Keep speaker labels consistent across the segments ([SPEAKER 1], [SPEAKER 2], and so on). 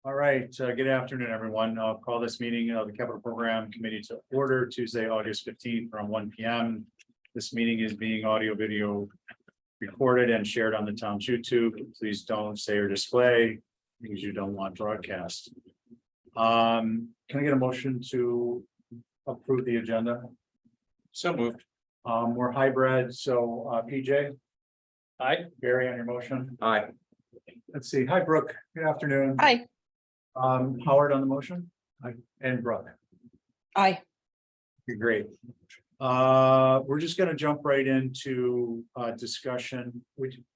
[SPEAKER 1] All right, good afternoon, everyone. I'll call this meeting of the Capital Program Committee to order Tuesday, August 15th from 1 p.m. This meeting is being audio video recorded and shared on the town's YouTube. Please don't say or display things you don't want broadcast. Can I get a motion to approve the agenda?
[SPEAKER 2] So moved.
[SPEAKER 1] We're hybrid, so PJ,
[SPEAKER 2] Aye.
[SPEAKER 1] Barry on your motion.
[SPEAKER 2] Aye.
[SPEAKER 1] Let's see. Hi, Brooke. Good afternoon.
[SPEAKER 3] Aye.
[SPEAKER 1] Howard on the motion. Aye. And Brooke.
[SPEAKER 3] Aye.
[SPEAKER 1] Okay, great. We're just gonna jump right into discussion.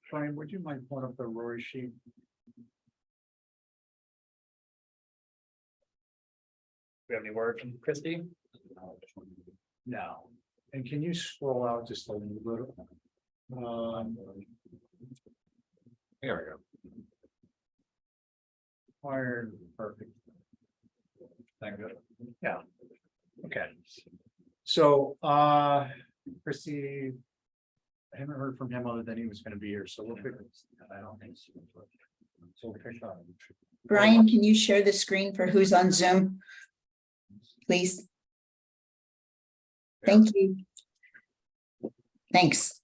[SPEAKER 1] Brian, would you mind pulling up the Rory sheet?
[SPEAKER 2] We have any word from Christie?
[SPEAKER 1] No. And can you scroll out just a little bit?
[SPEAKER 2] There we go.
[SPEAKER 1] Fire, perfect.
[SPEAKER 2] Thank you.
[SPEAKER 1] Yeah. Okay. So, Christie, I haven't heard from him other than he was gonna be here, so we'll pick. I don't think so. So we'll pick up.
[SPEAKER 3] Brian, can you share the screen for who's on Zoom? Please. Thank you. Thanks.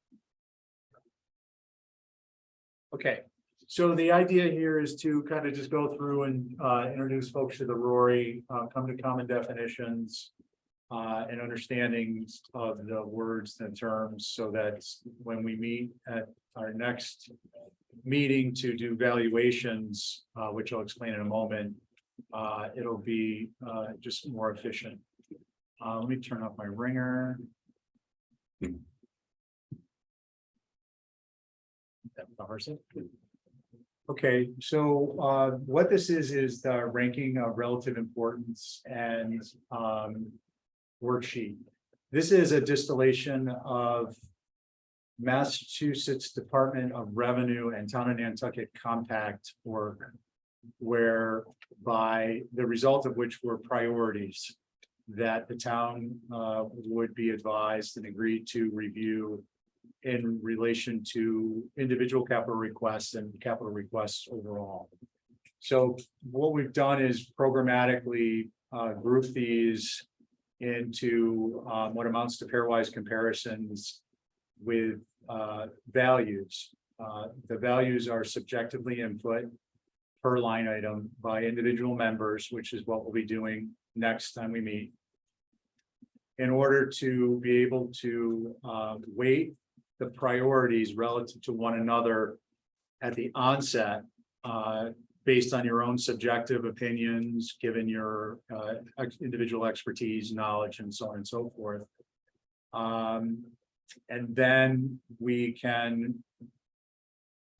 [SPEAKER 1] Okay, so the idea here is to kind of just go through and introduce folks to the Rory, come to common definitions. And understandings of the words and terms so that when we meet at our next meeting to do valuations, which I'll explain in a moment, it'll be just more efficient. Let me turn off my ringer. Okay, so what this is the ranking of relative importance and worksheet. This is a distillation of Massachusetts Department of Revenue and Town of Nantucket compact work, whereby the result of which were priorities that the town would be advised and agreed to review in relation to individual capital requests and capital requests overall. So what we've done is programmatically group these into what amounts to pairwise comparisons with values. The values are subjectively input per line item by individual members, which is what we'll be doing next time we meet. In order to be able to weight the priorities relative to one another at the onset, based on your own subjective opinions, given your individual expertise, knowledge, and so on and so forth. And then we can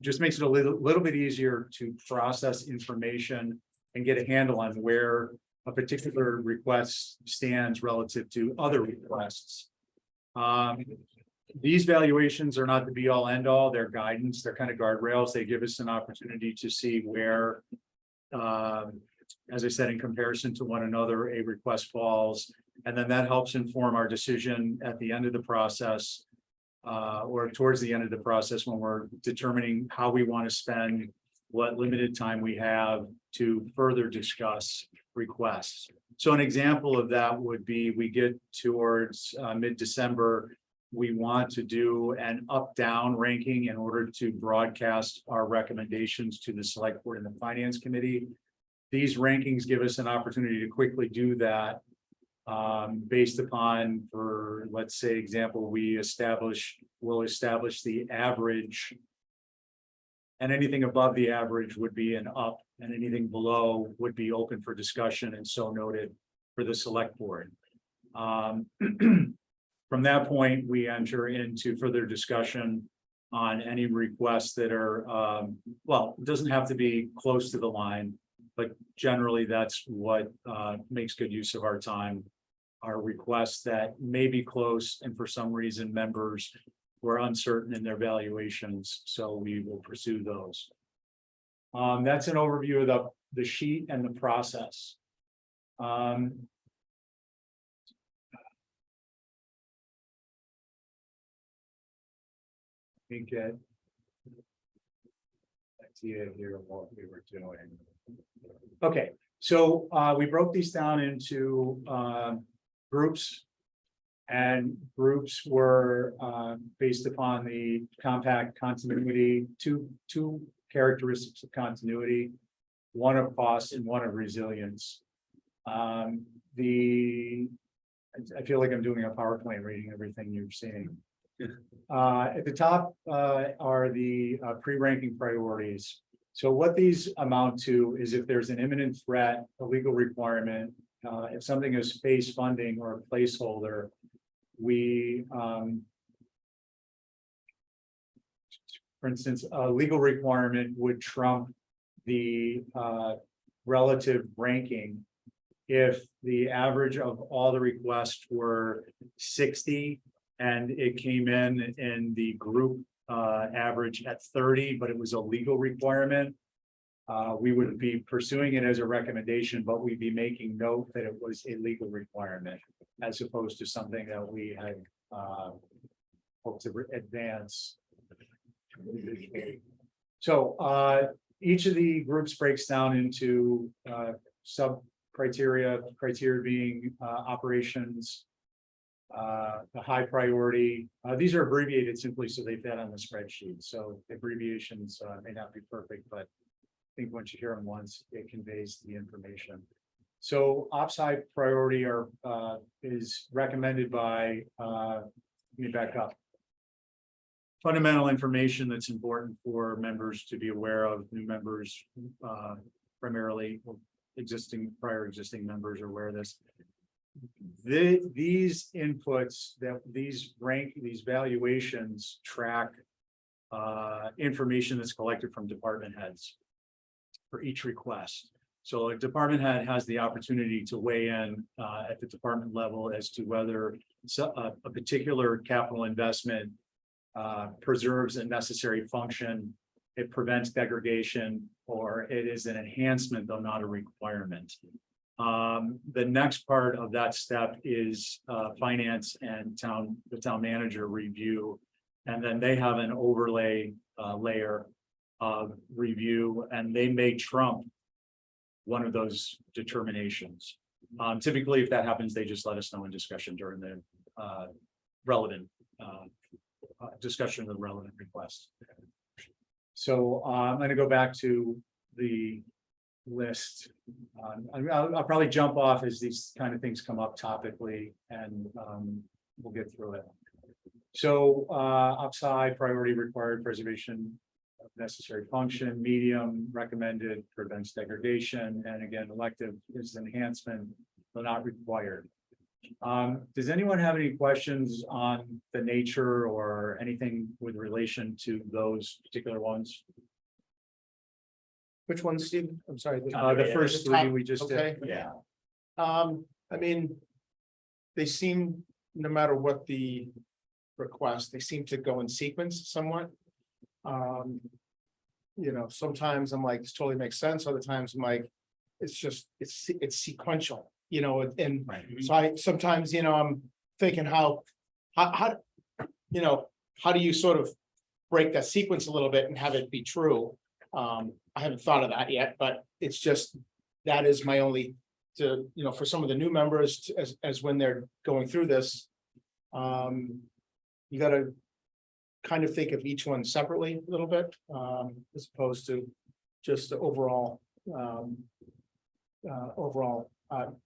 [SPEAKER 1] just makes it a little bit easier to process information and get a handle on where a particular request stands relative to other requests. These valuations are not the be all end all, they're guidance, they're kind of guardrails. They give us an opportunity to see where, as I said, in comparison to one another, a request falls. And then that helps inform our decision at the end of the process, or towards the end of the process when we're determining how we want to spend what limited time we have to further discuss requests. So an example of that would be we get towards mid-December. We want to do an up-down ranking in order to broadcast our recommendations to the select board and the finance committee. These rankings give us an opportunity to quickly do that based upon, for let's say example, we'll establish the average. And anything above the average would be an up, and anything below would be open for discussion and so noted for the select board. From that point, we enter into further discussion on any requests that are, well, it doesn't have to be close to the line, but generally that's what makes good use of our time. Our requests that may be close and for some reason members were uncertain in their valuations, so we will pursue those. That's an overview of the sheet and the process. We get idea here of what we were doing. Okay, so we broke these down into groups. And groups were based upon the compact continuity, two characteristics of continuity. One of cost and one of resilience. I feel like I'm doing a PowerPoint reading everything you're saying. At the top are the pre-ranking priorities. So what these amount to is if there's an imminent threat, a legal requirement, if something is phase funding or a placeholder, we, for instance, a legal requirement would trump the relative ranking if the average of all the requests were 60 and it came in the group average at 30, but it was a legal requirement. We would be pursuing it as a recommendation, but we'd be making note that it was a legal requirement as opposed to something that we had hoped to advance. So each of the groups breaks down into sub criteria being operations, the high priority. These are abbreviated simply so they fit on the spreadsheet. So abbreviations may not be perfect, but I think once you hear them once, it conveys the information. So ops high priority is recommended by, let me back up. Fundamental information that's important for members to be aware of, new members, primarily prior existing members are aware of this. These inputs these valuations track information that's collected from department heads for each request. So a department head has the opportunity to weigh in at the department level as to whether a particular capital investment preserves a necessary function, it prevents degradation, or it is an enhancement, though not a requirement. The next part of that step is finance and the town manager review, and then they have an overlay layer of review, and they may trump one of those determinations. Typically, if that happens, they just let us know in discussion during the relevant discussion of the relevant request. So I'm going to go back to the list. I'll probably jump off as these kind of things come up topically, and we'll get through it. So upside priority required preservation of necessary function, medium recommended prevents degradation, and again elective is enhancement but not required. Does anyone have any questions on the nature or anything with relation to those particular ones?
[SPEAKER 4] Which one, Steve? I'm sorry.
[SPEAKER 1] The first three we just did.
[SPEAKER 4] Okay.
[SPEAKER 1] Yeah.
[SPEAKER 4] I mean, they seem, no matter what the request, they seem to go in sequence somewhat. You know, sometimes I'm like, this totally makes sense. Other times I'm like, it's sequential, you know, and so sometimes, you know, I'm thinking how, you know, how do you sort of break that sequence a little bit and have it be true? I haven't thought of that yet, but it's just, that is my only, you know, for some of the new members, as when they're going through this, you gotta kind of think of each one separately a little bit, as opposed to just the overall,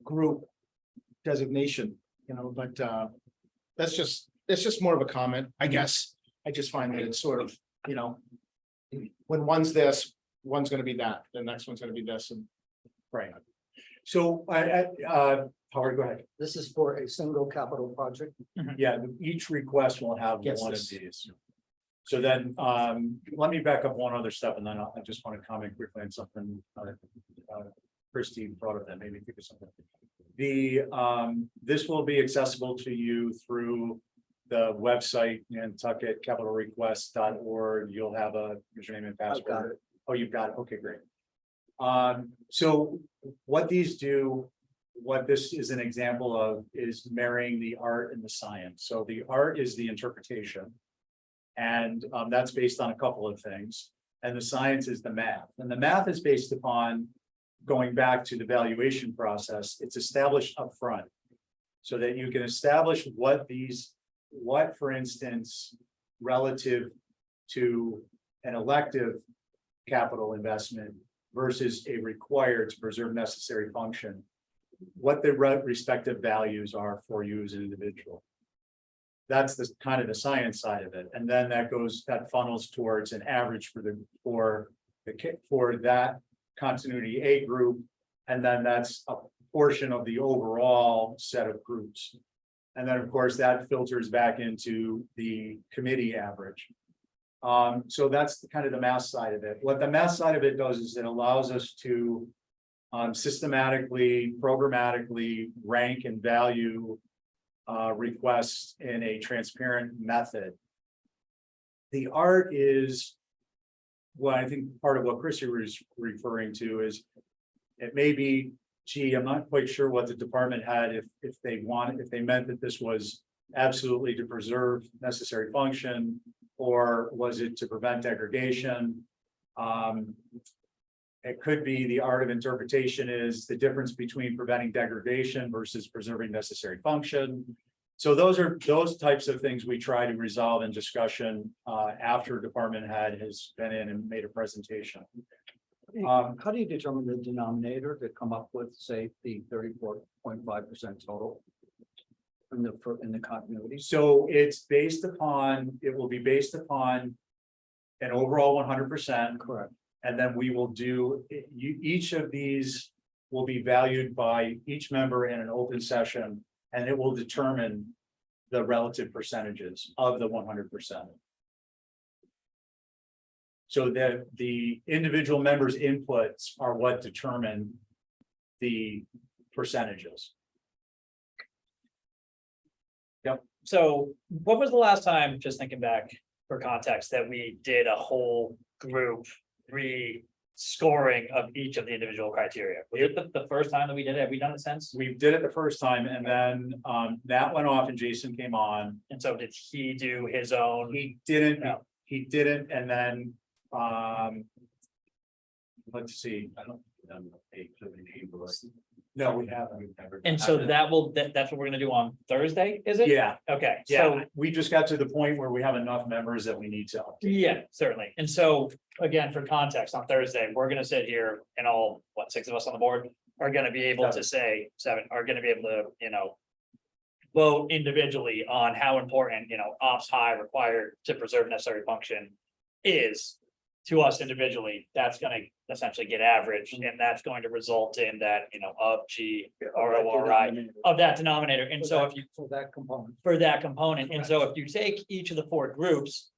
[SPEAKER 4] group designation, you know, but, it's just more of a comment, I guess. I just find that it's sort of, you know, when one's this, one's gonna be that, the next one's gonna be this, and
[SPEAKER 1] Right. So Howard, go ahead.
[SPEAKER 5] This is for a single capital project.
[SPEAKER 1] Yeah, each request will have
[SPEAKER 4] Yes,
[SPEAKER 1] one of
[SPEAKER 4] yes.
[SPEAKER 1] these. So then, let me back up one other step, and then I just want to comment quickly on something Christie brought up that made me think of something. This will be accessible to you through the website, nantucketcapitalrequest.org. You'll have a username and password.
[SPEAKER 5] got it.
[SPEAKER 1] Oh, you've got it. Okay, great. So what these do, what this is an example of, is marrying the art and the science. So the art is the interpretation, and that's based on a couple of things, and the science is the math, and the math is based upon going back to the valuation process, it's established upfront. So that you can establish what, for instance, relative to an elective capital investment versus a required to preserve necessary function, what the respective values are for you as an individual. That's the kind of the science side of it. And then that funnels towards an average for that continuity A group. And then that's a portion of the overall set of groups. And then, of course, that filters back into the committee average. So that's kind of the math side of it. What the math side of it does is it allows us to systematically, programmatically rank and value requests in a transparent method. The art is what I think part of what Chrissy was referring to is it may be, gee, I'm not quite sure what the department had if they meant that this was absolutely to preserve necessary function, or was it to prevent degradation? It could be the art of interpretation is the difference between preventing degradation versus preserving necessary function. So those types of things we try to resolve in discussion after department head has been in and made a presentation.
[SPEAKER 5] How do you determine the denominator to come up with, say, the 34.5% total? In the continuity?
[SPEAKER 1] So it will be based upon an overall 100%.
[SPEAKER 5] Correct.
[SPEAKER 1] And then we will do, each of these will be valued by each member in an open session, and it will determine the relative percentages of the 100%. So that the individual members' inputs are what determine the percentages.
[SPEAKER 2] So what was the last time, just thinking back for context, that we did a whole group re-scoring of each of the individual criteria? Was it the first time that we did it? Have we done it since?
[SPEAKER 1] We did it the first time, and then that went off and Jason came on.
[SPEAKER 2] And so did he do his own?
[SPEAKER 1] He didn't,
[SPEAKER 2] No.
[SPEAKER 1] and then let's see, I don't. No, we haven't.
[SPEAKER 2] And so that's what we're gonna do on Thursday, is it?
[SPEAKER 1] Yeah,
[SPEAKER 2] Okay,
[SPEAKER 1] yeah,
[SPEAKER 2] so,
[SPEAKER 1] we just got to the point where we have enough members that we need to update.
[SPEAKER 2] yeah, certainly. And so, again, for context, on Thursday, we're gonna sit here and all, 6 of us on the board are gonna be able to say, 7, are gonna be able to, vote individually on how important, ops high required to preserve necessary function is to us individually. That's gonna essentially get averaged, and that's going to result in that, of G or ORI of that denominator. And so if you,
[SPEAKER 5] For that component.
[SPEAKER 2] for that component, and so if you take each of the 4 groups,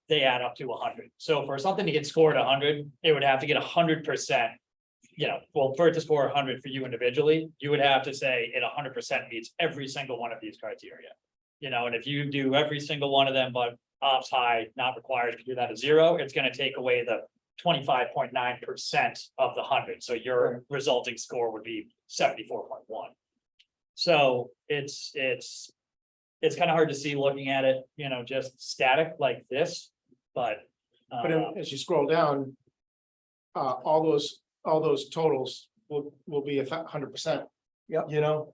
[SPEAKER 2] they add up to 100. So for something to get scored 100, it would have to get 100%. For it to score 100 for you individually, you would have to say it 100% meets every single one of these criteria. And if you do every single one of them, but ops high, not required to do that at 0, it's gonna take away the 25.9% of the 100. So your resulting score would be 74.1. So it's kind of hard to see looking at it, just static like this, but.
[SPEAKER 4] But as you scroll down, all those totals will be 100%.
[SPEAKER 5] Yep.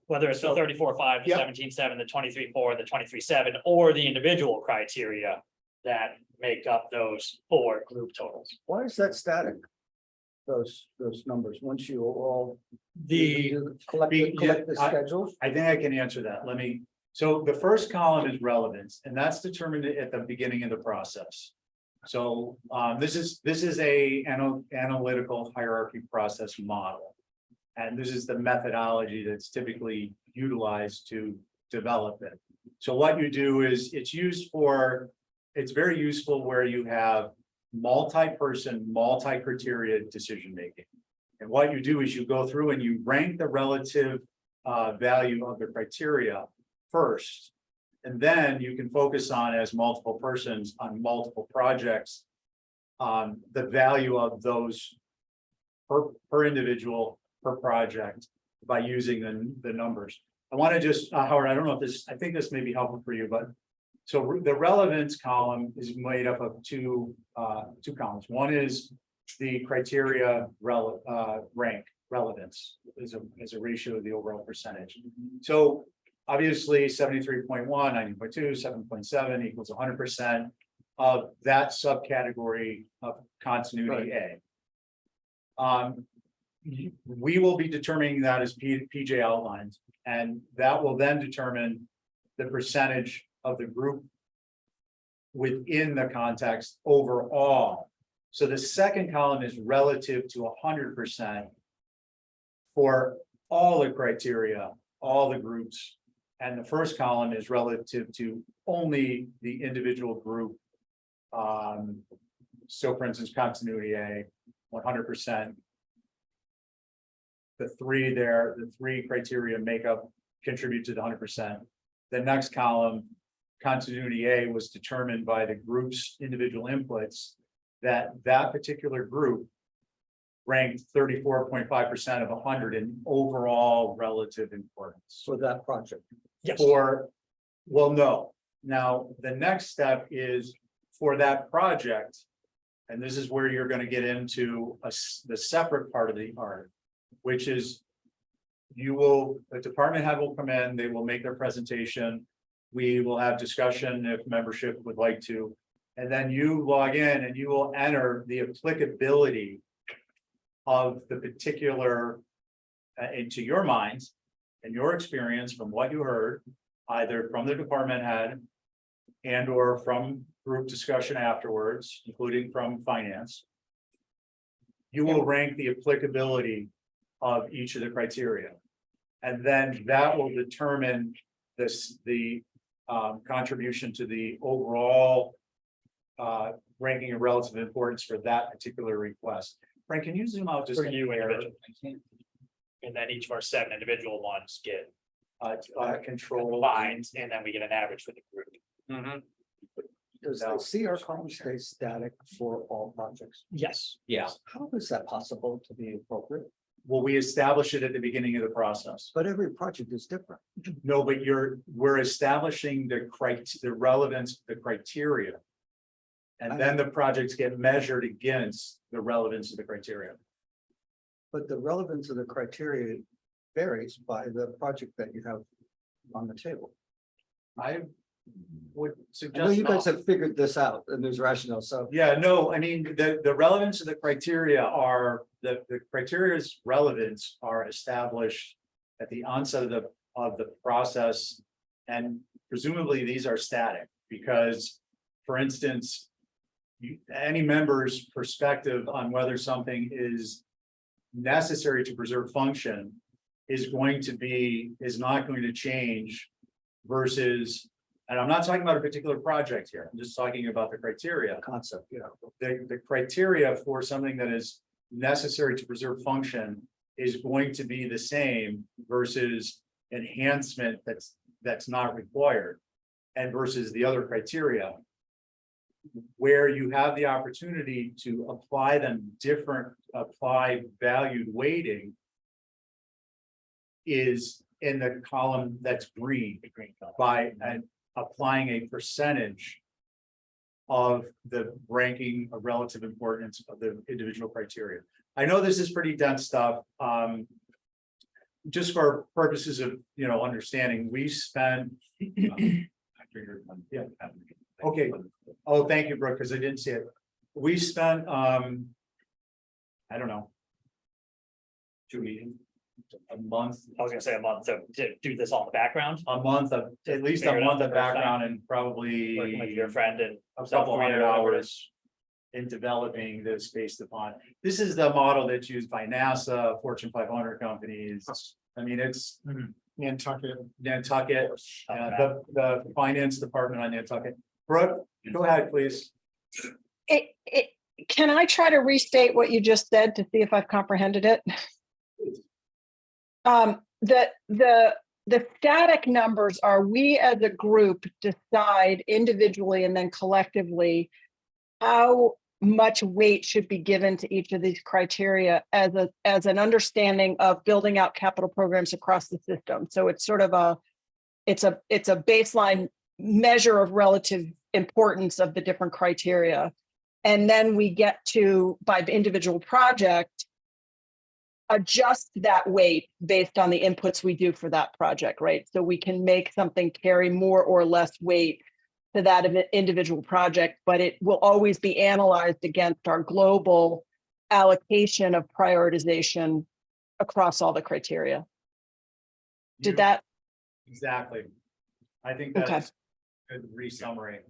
[SPEAKER 2] Whether it's the
[SPEAKER 4] So-
[SPEAKER 2] 34.5, the
[SPEAKER 4] Yep.
[SPEAKER 2] 17.7, the 23.4, the 23.7, or the individual criteria that make up those 4 group totals.
[SPEAKER 5] Why is that static? Those numbers, once you all.
[SPEAKER 2] The,
[SPEAKER 5] Collect
[SPEAKER 1] yeah,
[SPEAKER 5] the
[SPEAKER 1] I-
[SPEAKER 5] schedules?
[SPEAKER 1] I think I can answer that. So the first column is relevance, and that's determined at the beginning of the process. So this is a analytical hierarchy process model. And this is the methodology that's typically utilized to develop it. So what you do is it's very useful where you have multi-person, multi-criteria decision-making. And what you do is you go through and you rank the relative value of the criteria first. And then you can focus on, as multiple persons on multiple projects, the value of those per individual, per project, by using the numbers. I want to just, Howard, I don't know if I think this may be helpful for you, but so the relevance column is made up of two columns. One is the criteria rank. relevance as a ratio of the overall percentage. So obviously 73.1, 90.2, 7.7 equals 100% of that subcategory of continuity A. We will be determining that as PJ outlined, and that will then determine the percentage of the group within the context overall. So the second column is relative to 100% for all the criteria, all the groups. And the first column is relative to only the individual group. So for instance, continuity A, 100%. The three criteria make up, contribute to the 100%. The next column, continuity A, was determined by the group's individual inputs, that particular group ranked 34.5% of 100 in overall relative importance.
[SPEAKER 5] For that project.
[SPEAKER 2] Yes.
[SPEAKER 1] Well, no. Now, the next step is for that project, and this is where you're going to get into the separate part of the art, which is the department head will come in, they will make their presentation. We will have discussion if membership would like to, and then you log in and you will enter the applicability of the particular, into your minds and your experience from what you heard, either from the department head and or from group discussion afterwards, including from finance. You will rank the applicability of each of the criteria. And then that will determine the contribution to the overall ranking of relative importance for that particular request. Frank, can you zoom out just
[SPEAKER 2] For
[SPEAKER 1] a
[SPEAKER 2] you
[SPEAKER 1] hair?
[SPEAKER 2] individually. And then each of our 7 individual ones get
[SPEAKER 1] Control.
[SPEAKER 2] combined, and then we get an average for the group.
[SPEAKER 5] Does the CR column stay static for all projects?
[SPEAKER 2] Yes.
[SPEAKER 1] Yeah,
[SPEAKER 5] How is that possible to be appropriate?
[SPEAKER 1] well, we establish it at the beginning of the process.
[SPEAKER 5] But every project is different.
[SPEAKER 1] No, but we're establishing the relevance, of the criteria. And then the projects get measured against the relevance of the criteria.
[SPEAKER 5] But the relevance of the criteria varies by the project that you have on the table.
[SPEAKER 1] I would
[SPEAKER 5] I know
[SPEAKER 1] suggest.
[SPEAKER 5] you guys
[SPEAKER 1] not.
[SPEAKER 5] have figured this out and there's rationale, so.
[SPEAKER 1] Yeah, no, I mean, the relevance of the criteria are, the criteria's relevance are established at the onset of the process. And presumably these are static because, for instance, any member's perspective on whether something is necessary to preserve function is not going to change versus, and I'm not talking about a particular project here, I'm just talking about the criteria.
[SPEAKER 5] Concept, yeah.
[SPEAKER 1] The criteria for something that is necessary to preserve function is going to be the same versus enhancement that's not required, and versus the other criteria, where you have the opportunity to apply valued weighting is in the column that's green, by applying a percentage of the ranking of relative importance of the individual criteria. I know this is pretty dense stuff. Just for purposes of, understanding, we spent. Yeah. Okay. Oh, thank you, Brooke, because I didn't see it. We spent, I don't know. 2 meetings, a month,
[SPEAKER 2] I was gonna say a month to do this all in the background,
[SPEAKER 1] at least a
[SPEAKER 2] Figure it out
[SPEAKER 1] month
[SPEAKER 2] the
[SPEAKER 1] of
[SPEAKER 2] first time.
[SPEAKER 1] background and probably
[SPEAKER 2] working with your friend and.
[SPEAKER 1] a couple
[SPEAKER 2] software,
[SPEAKER 1] hundred
[SPEAKER 2] whatever it
[SPEAKER 1] hours in developing this based upon, this is the model that's used by NASA, Fortune 500 companies. I mean, it's
[SPEAKER 4] Nantucket.
[SPEAKER 1] Nantucket,
[SPEAKER 2] is.
[SPEAKER 1] the finance department on Nantucket. Brooke, go ahead, please.
[SPEAKER 6] Can I try to restate what you just said to see if I've comprehended it? The static numbers are, we as a group decide individually and then collectively how much weight should be given to each of these criteria as an understanding of building out capital programs across the system. So it's sort of it's a baseline measure of relative importance of the different criteria. And then we get to, by the individual project, adjust that weight based on the inputs we do for that project, right? So we can make something carry more or less weight to that of an individual project, but it will always be analyzed against our global allocation of prioritization across all the criteria. Did
[SPEAKER 1] You-
[SPEAKER 6] that,
[SPEAKER 1] Exactly. I think
[SPEAKER 6] Okay.
[SPEAKER 1] that's a good re-summary.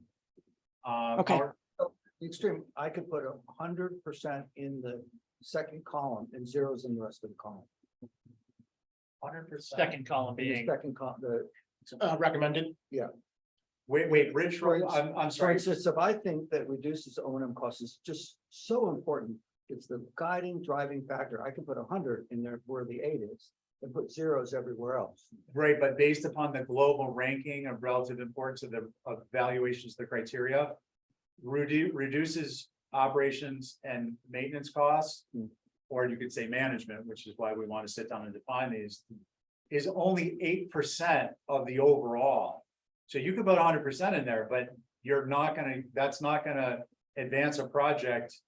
[SPEAKER 6] Okay.
[SPEAKER 1] Howard?
[SPEAKER 5] The extreme, I could put 100% in the second column and zeros in the rest of the column.
[SPEAKER 1] 100%.
[SPEAKER 2] Second column
[SPEAKER 5] In the
[SPEAKER 2] being,
[SPEAKER 5] second column,
[SPEAKER 4] Recommended.
[SPEAKER 1] Wait, Rich,
[SPEAKER 5] For
[SPEAKER 1] I'm
[SPEAKER 5] for
[SPEAKER 1] sorry.
[SPEAKER 5] instance, if I think that reduces O and M costs is just so important, it's the guiding driving factor. I can put 100 in there where the 8 is and put zeros everywhere else.
[SPEAKER 1] Right, but based upon the global ranking of relative importance of of valuations, the criteria. Reduces operations and maintenance costs. Or you could say management, which is why we want to sit down and define these. Is only 8% of the overall. So you could put 100% in there, but that's not gonna advance a project.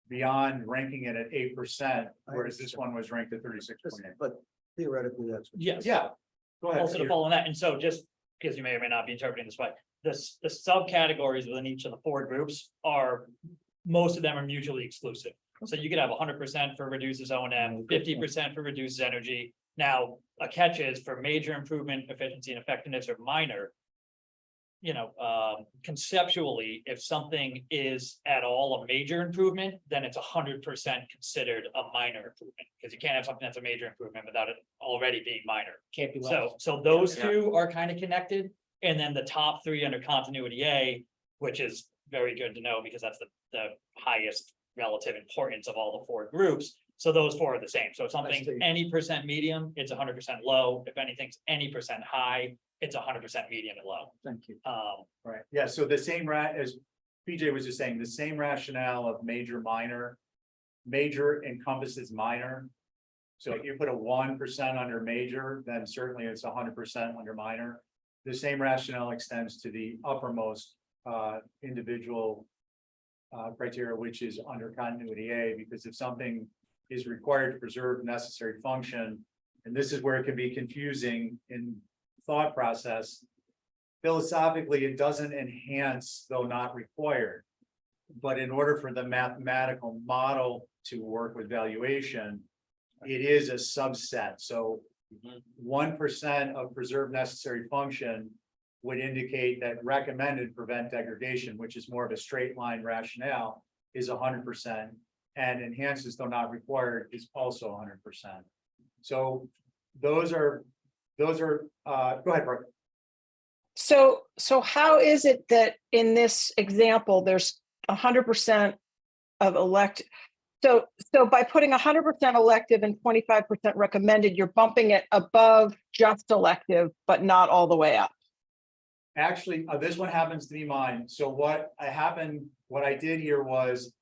[SPEAKER 1] Beyond ranking it at 8%, whereas this one was ranked at 36.8.
[SPEAKER 5] But theoretically, that's. what-
[SPEAKER 2] yes.
[SPEAKER 1] Yeah, go ahead.
[SPEAKER 2] Also to follow on that, and so just because you may or may not be interpreting this way, the subcategories within each of the 4 groups are. Most of them are mutually exclusive, so you could have 100% for reduces O and M, 50% for reduces energy. Now, a catch is for major improvement, efficiency and effectiveness are minor. You know, conceptually, if something is at all a major improvement, then it's 100% considered a minor improvement. Because you can't have something that's a major improvement without it already being minor.
[SPEAKER 4] Can't be
[SPEAKER 2] So those two are kind of connected, and then the top 3 under continuity A, which is very good to know because that's the highest relative importance of all the 4 groups. So those 4 are the same. So if something
[SPEAKER 5] see.
[SPEAKER 2] any percent medium, it's 100% low. If anything's any percent high, it's 100% medium and low.
[SPEAKER 5] Thank you.
[SPEAKER 1] Right, yeah, so the same as PJ was just saying, the same rationale of major, minor. Major encompasses minor. So if you put a 1% under major, then certainly it's 100% under minor. The same rationale extends to the uppermost individual criteria, which is under continuity A, because if something is required to preserve necessary function, and this is where it can be confusing in thought process. Philosophically, it doesn't enhance, though not required. But in order for the mathematical model to work with valuation, it is a subset. So 1% of preserved necessary function would indicate that recommended prevent degradation, which is more of a straight line rationale, is 100%. And enhances, though not required, is also 100%. So those are, go ahead, Brooke.
[SPEAKER 6] so how is it that in this example, there's 100% of so by putting 100% elective and 25% recommended, you're bumping it above just elective, but not all the way up?
[SPEAKER 1] Actually, this one happens to be mine. So what I did here was,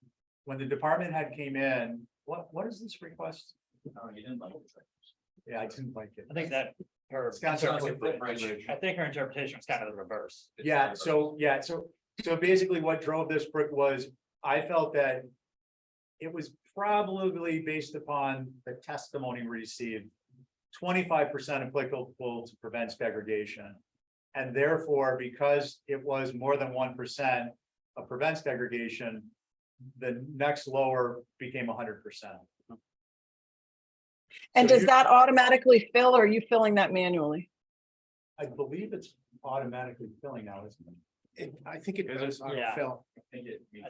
[SPEAKER 1] when the department head came in, what is this request?
[SPEAKER 2] Oh, you didn't like it.
[SPEAKER 1] Yeah, I didn't like it.
[SPEAKER 2] I think that her,
[SPEAKER 1] It's got some footprint.
[SPEAKER 2] I think her interpretation was kind of the reverse.
[SPEAKER 1] So basically what drove this, Brooke, was I felt that it was probably based upon the testimony received, 25% applicable to prevent degradation. And therefore, because it was more than 1% of prevents degradation, the next lower became 100%.
[SPEAKER 6] And
[SPEAKER 1] So
[SPEAKER 6] does that automatically fill, or are you filling that manually?
[SPEAKER 1] I believe it's automatically filling now, isn't it?
[SPEAKER 4] I think it does,
[SPEAKER 2] Yeah.
[SPEAKER 4] Phil.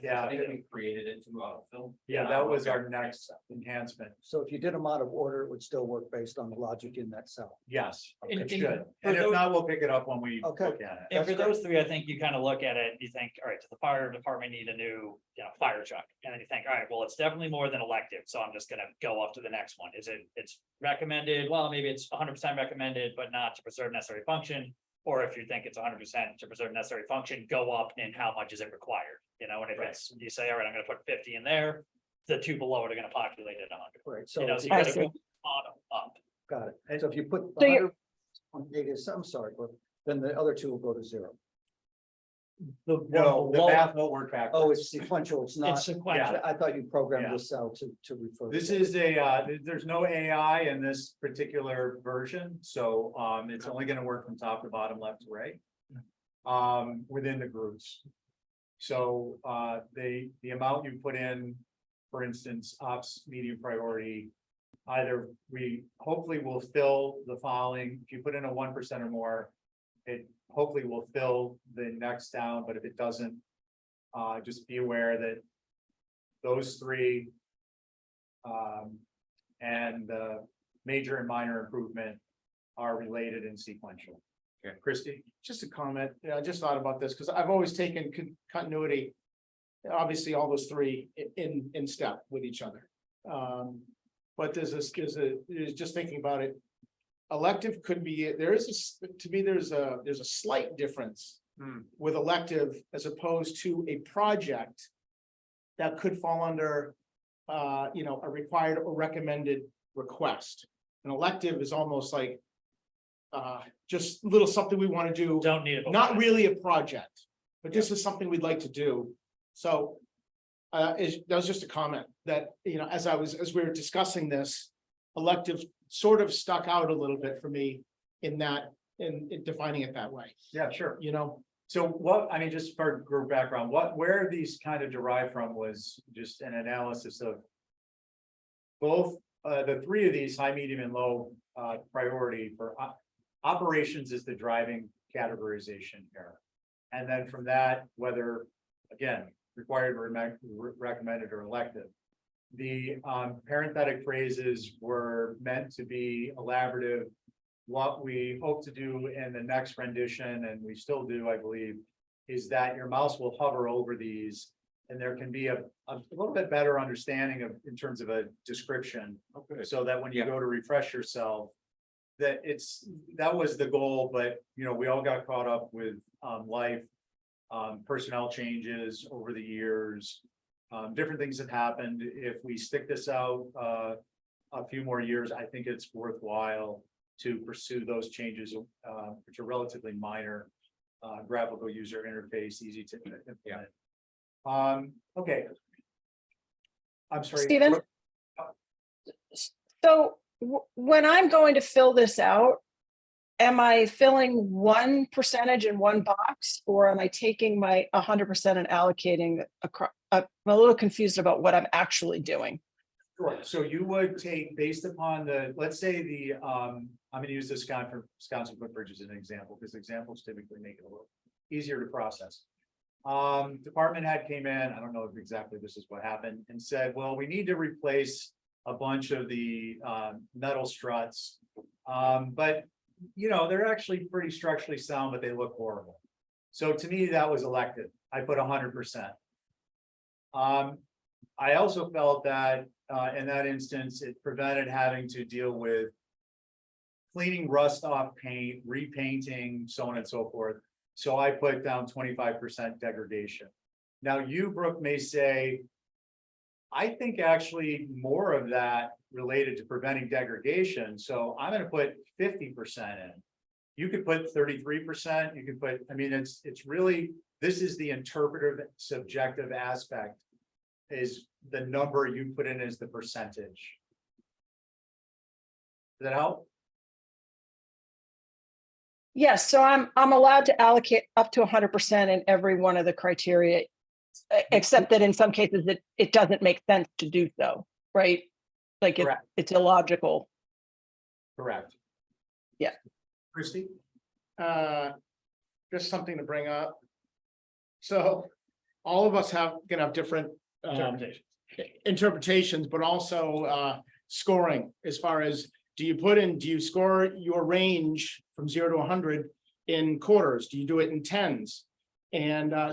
[SPEAKER 1] Yeah.
[SPEAKER 7] we created it to autofill.
[SPEAKER 1] Yeah, that was our next enhancement.
[SPEAKER 5] So if you did them out of order, it would still work based on the logic in that cell.
[SPEAKER 1] Yes,
[SPEAKER 2] And-
[SPEAKER 1] it
[SPEAKER 2] and
[SPEAKER 1] should.
[SPEAKER 2] for
[SPEAKER 1] And if
[SPEAKER 2] those-
[SPEAKER 1] not, we'll pick it up when we
[SPEAKER 5] Okay.
[SPEAKER 1] look at it.
[SPEAKER 2] And for
[SPEAKER 5] That's
[SPEAKER 2] those 3, I think you kind of look at it, you think, all right, does the fire department need a new, fire truck? And then you think, all right, well, it's definitely more than elective, so I'm just gonna go up to the next one. It's recommended, well, maybe it's 100% recommended, but not to preserve necessary function. Or if you think it's 100% to preserve necessary function, go up in how much is it required, and if it's, you say, all right, I'm gonna put 50 in there, the 2 below it are gonna populate at 100.
[SPEAKER 5] Right,
[SPEAKER 2] So
[SPEAKER 5] so,
[SPEAKER 2] you
[SPEAKER 6] I
[SPEAKER 2] gotta
[SPEAKER 6] see.
[SPEAKER 2] go bottom up.
[SPEAKER 5] got it. So if you put
[SPEAKER 6] So you're-
[SPEAKER 5] 100 on data, I'm sorry, but then the other 2 will go to 0.
[SPEAKER 2] the one
[SPEAKER 1] No, the
[SPEAKER 2] below it.
[SPEAKER 1] math won't work back.
[SPEAKER 5] Oh, it's sequential, it's not.
[SPEAKER 2] It's sequential.
[SPEAKER 5] I thought you programmed
[SPEAKER 1] Yeah.
[SPEAKER 5] this out to refer. to
[SPEAKER 1] This
[SPEAKER 5] that.
[SPEAKER 1] is there's no AI in this particular version, so it's only gonna work from top to bottom, left to right. Within the groups. So the amount you put in, for instance, ops, medium priority. Either we hopefully will fill the following, if you put in a 1% or more. It hopefully will fill the next down, but if it doesn't, just be aware that those three. And major and minor improvement are related and sequential. Okay, Christie?
[SPEAKER 4] Just a comment, yeah, I just thought about this, because I've always taken continuity. Obviously, all those three in step with each other. But there's just thinking about it. Elective could be, to me, there's a slight difference. With elective as opposed to a project. That could fall under, a required or recommended request. An elective is almost like. Just little something we want to do.
[SPEAKER 2] Don't need it.
[SPEAKER 4] Not really a project, but this is something we'd like to do. So. That was just a comment that, as we were discussing this, elective sort of stuck out a little bit for me in defining it that way,
[SPEAKER 1] Yeah, sure. So what, I mean, just for group background, where these kind of derived from was just an analysis of. Both, the three of these, high, medium and low, priority for operations is the driving categorization here. And then from that, whether, again, required, recommended or elective. The parenthetic phrases were meant to be elaborative. What we hope to do in the next rendition, and we still do, I believe, is that your mouse will hover over these. And there can be a little bit better understanding of, in terms of a description.
[SPEAKER 4] Okay.
[SPEAKER 1] So that when you go to refresh yourself. That was the goal, but we all got caught up with life. Personnel changes over the years. Different things have happened. If we stick this out a few more years, I think it's worthwhile to pursue those changes, which are relatively minor. Graphical user interface, easy to implement. Okay. I'm sorry.
[SPEAKER 6] Stephen? So when I'm going to fill this out, am I filling one percentage in one box, or am I taking my 100% and allocating across? I'm a little confused about what I'm actually doing.
[SPEAKER 1] Sure. So you would take, based upon let's say I'm gonna use the Wisconsin footbridge as an example, because examples typically make it a little easier to process. Department head came in, I don't know if exactly this is what happened, and said, well, we need to replace a bunch of the metal struts. But they're actually pretty structurally sound, but they look horrible. So to me, that was elective. I put 100%. I also felt that in that instance, it prevented having to deal with cleaning rust off paint, repainting, so on and so forth. So I put down 25% degradation. Now you, Brooke, may say, I think actually more of that related to preventing degradation. So I'm going to put 50% in. You could put 33%. You could put, I mean, it's really, this is the interpretive subjective aspect, is the number you put in as the percentage. Does that help?
[SPEAKER 6] Yes, so I'm allowed to allocate up to 100% in every one of the criteria, except that in some cases it doesn't make sense to do so, right? Like
[SPEAKER 1] Correct.
[SPEAKER 6] it's illogical.
[SPEAKER 1] Correct.
[SPEAKER 6] Yeah.
[SPEAKER 1] Christie?
[SPEAKER 4] Just something to bring up. So all of us gonna have different
[SPEAKER 2] Interpretation.
[SPEAKER 4] interpretations, but also scoring as far as do you score your range from 0 to 100 in quarters? Do you do it in tens? And I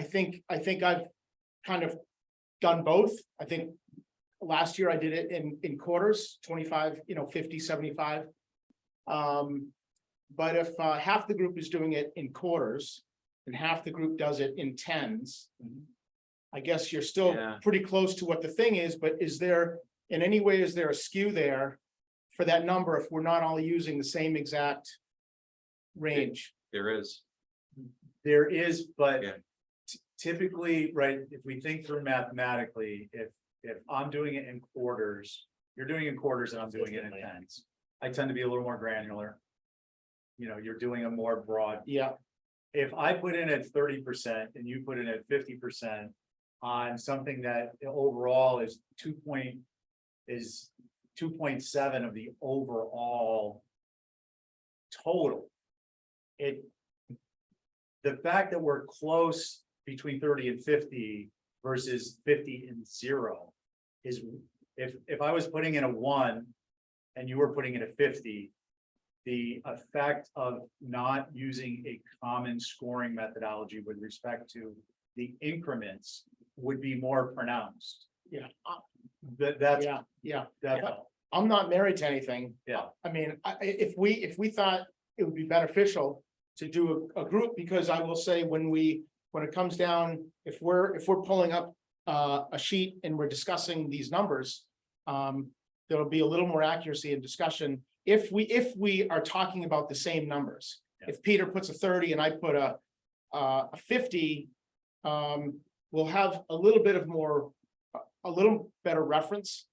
[SPEAKER 4] think I've kind of done both. I think last year I did it in quarters, 25, 50, 75. But if half the group is doing it in quarters and half the group does it in tens, I guess you're still pretty close to what the thing is, but is there a skew there for that number if we're not all using the same exact range?
[SPEAKER 8] There is.
[SPEAKER 1] There is, but
[SPEAKER 8] Yeah.
[SPEAKER 1] typically, right, if we think through mathematically, if I'm doing it in quarters, you're doing it in quarters and I'm doing it in tens. I tend to be a little more granular. You know, you're doing a more broad.
[SPEAKER 4] Yeah,
[SPEAKER 1] If I put in at 30% and you put in at 50% on something that overall is 2.7 of the overall total. The fact that we're close between 30 and 50 versus 50 and 0 is, if I was putting in a 1 and you were putting in a 50, the effect of not using a common scoring methodology with respect to the increments would be more pronounced.
[SPEAKER 4] yeah,
[SPEAKER 1] That's,
[SPEAKER 4] yeah.
[SPEAKER 1] that's all.
[SPEAKER 4] I'm not married to anything.
[SPEAKER 1] Yeah.
[SPEAKER 4] I mean, if we thought it would be beneficial to do a group, because I will say when it comes down, if we're pulling up a sheet and we're discussing these numbers, there'll be a little more accuracy in discussion if we are talking about the same numbers.
[SPEAKER 1] Yeah.
[SPEAKER 4] If Peter puts a 30 and I put a 50, we'll have a little bit of more, a little better reference.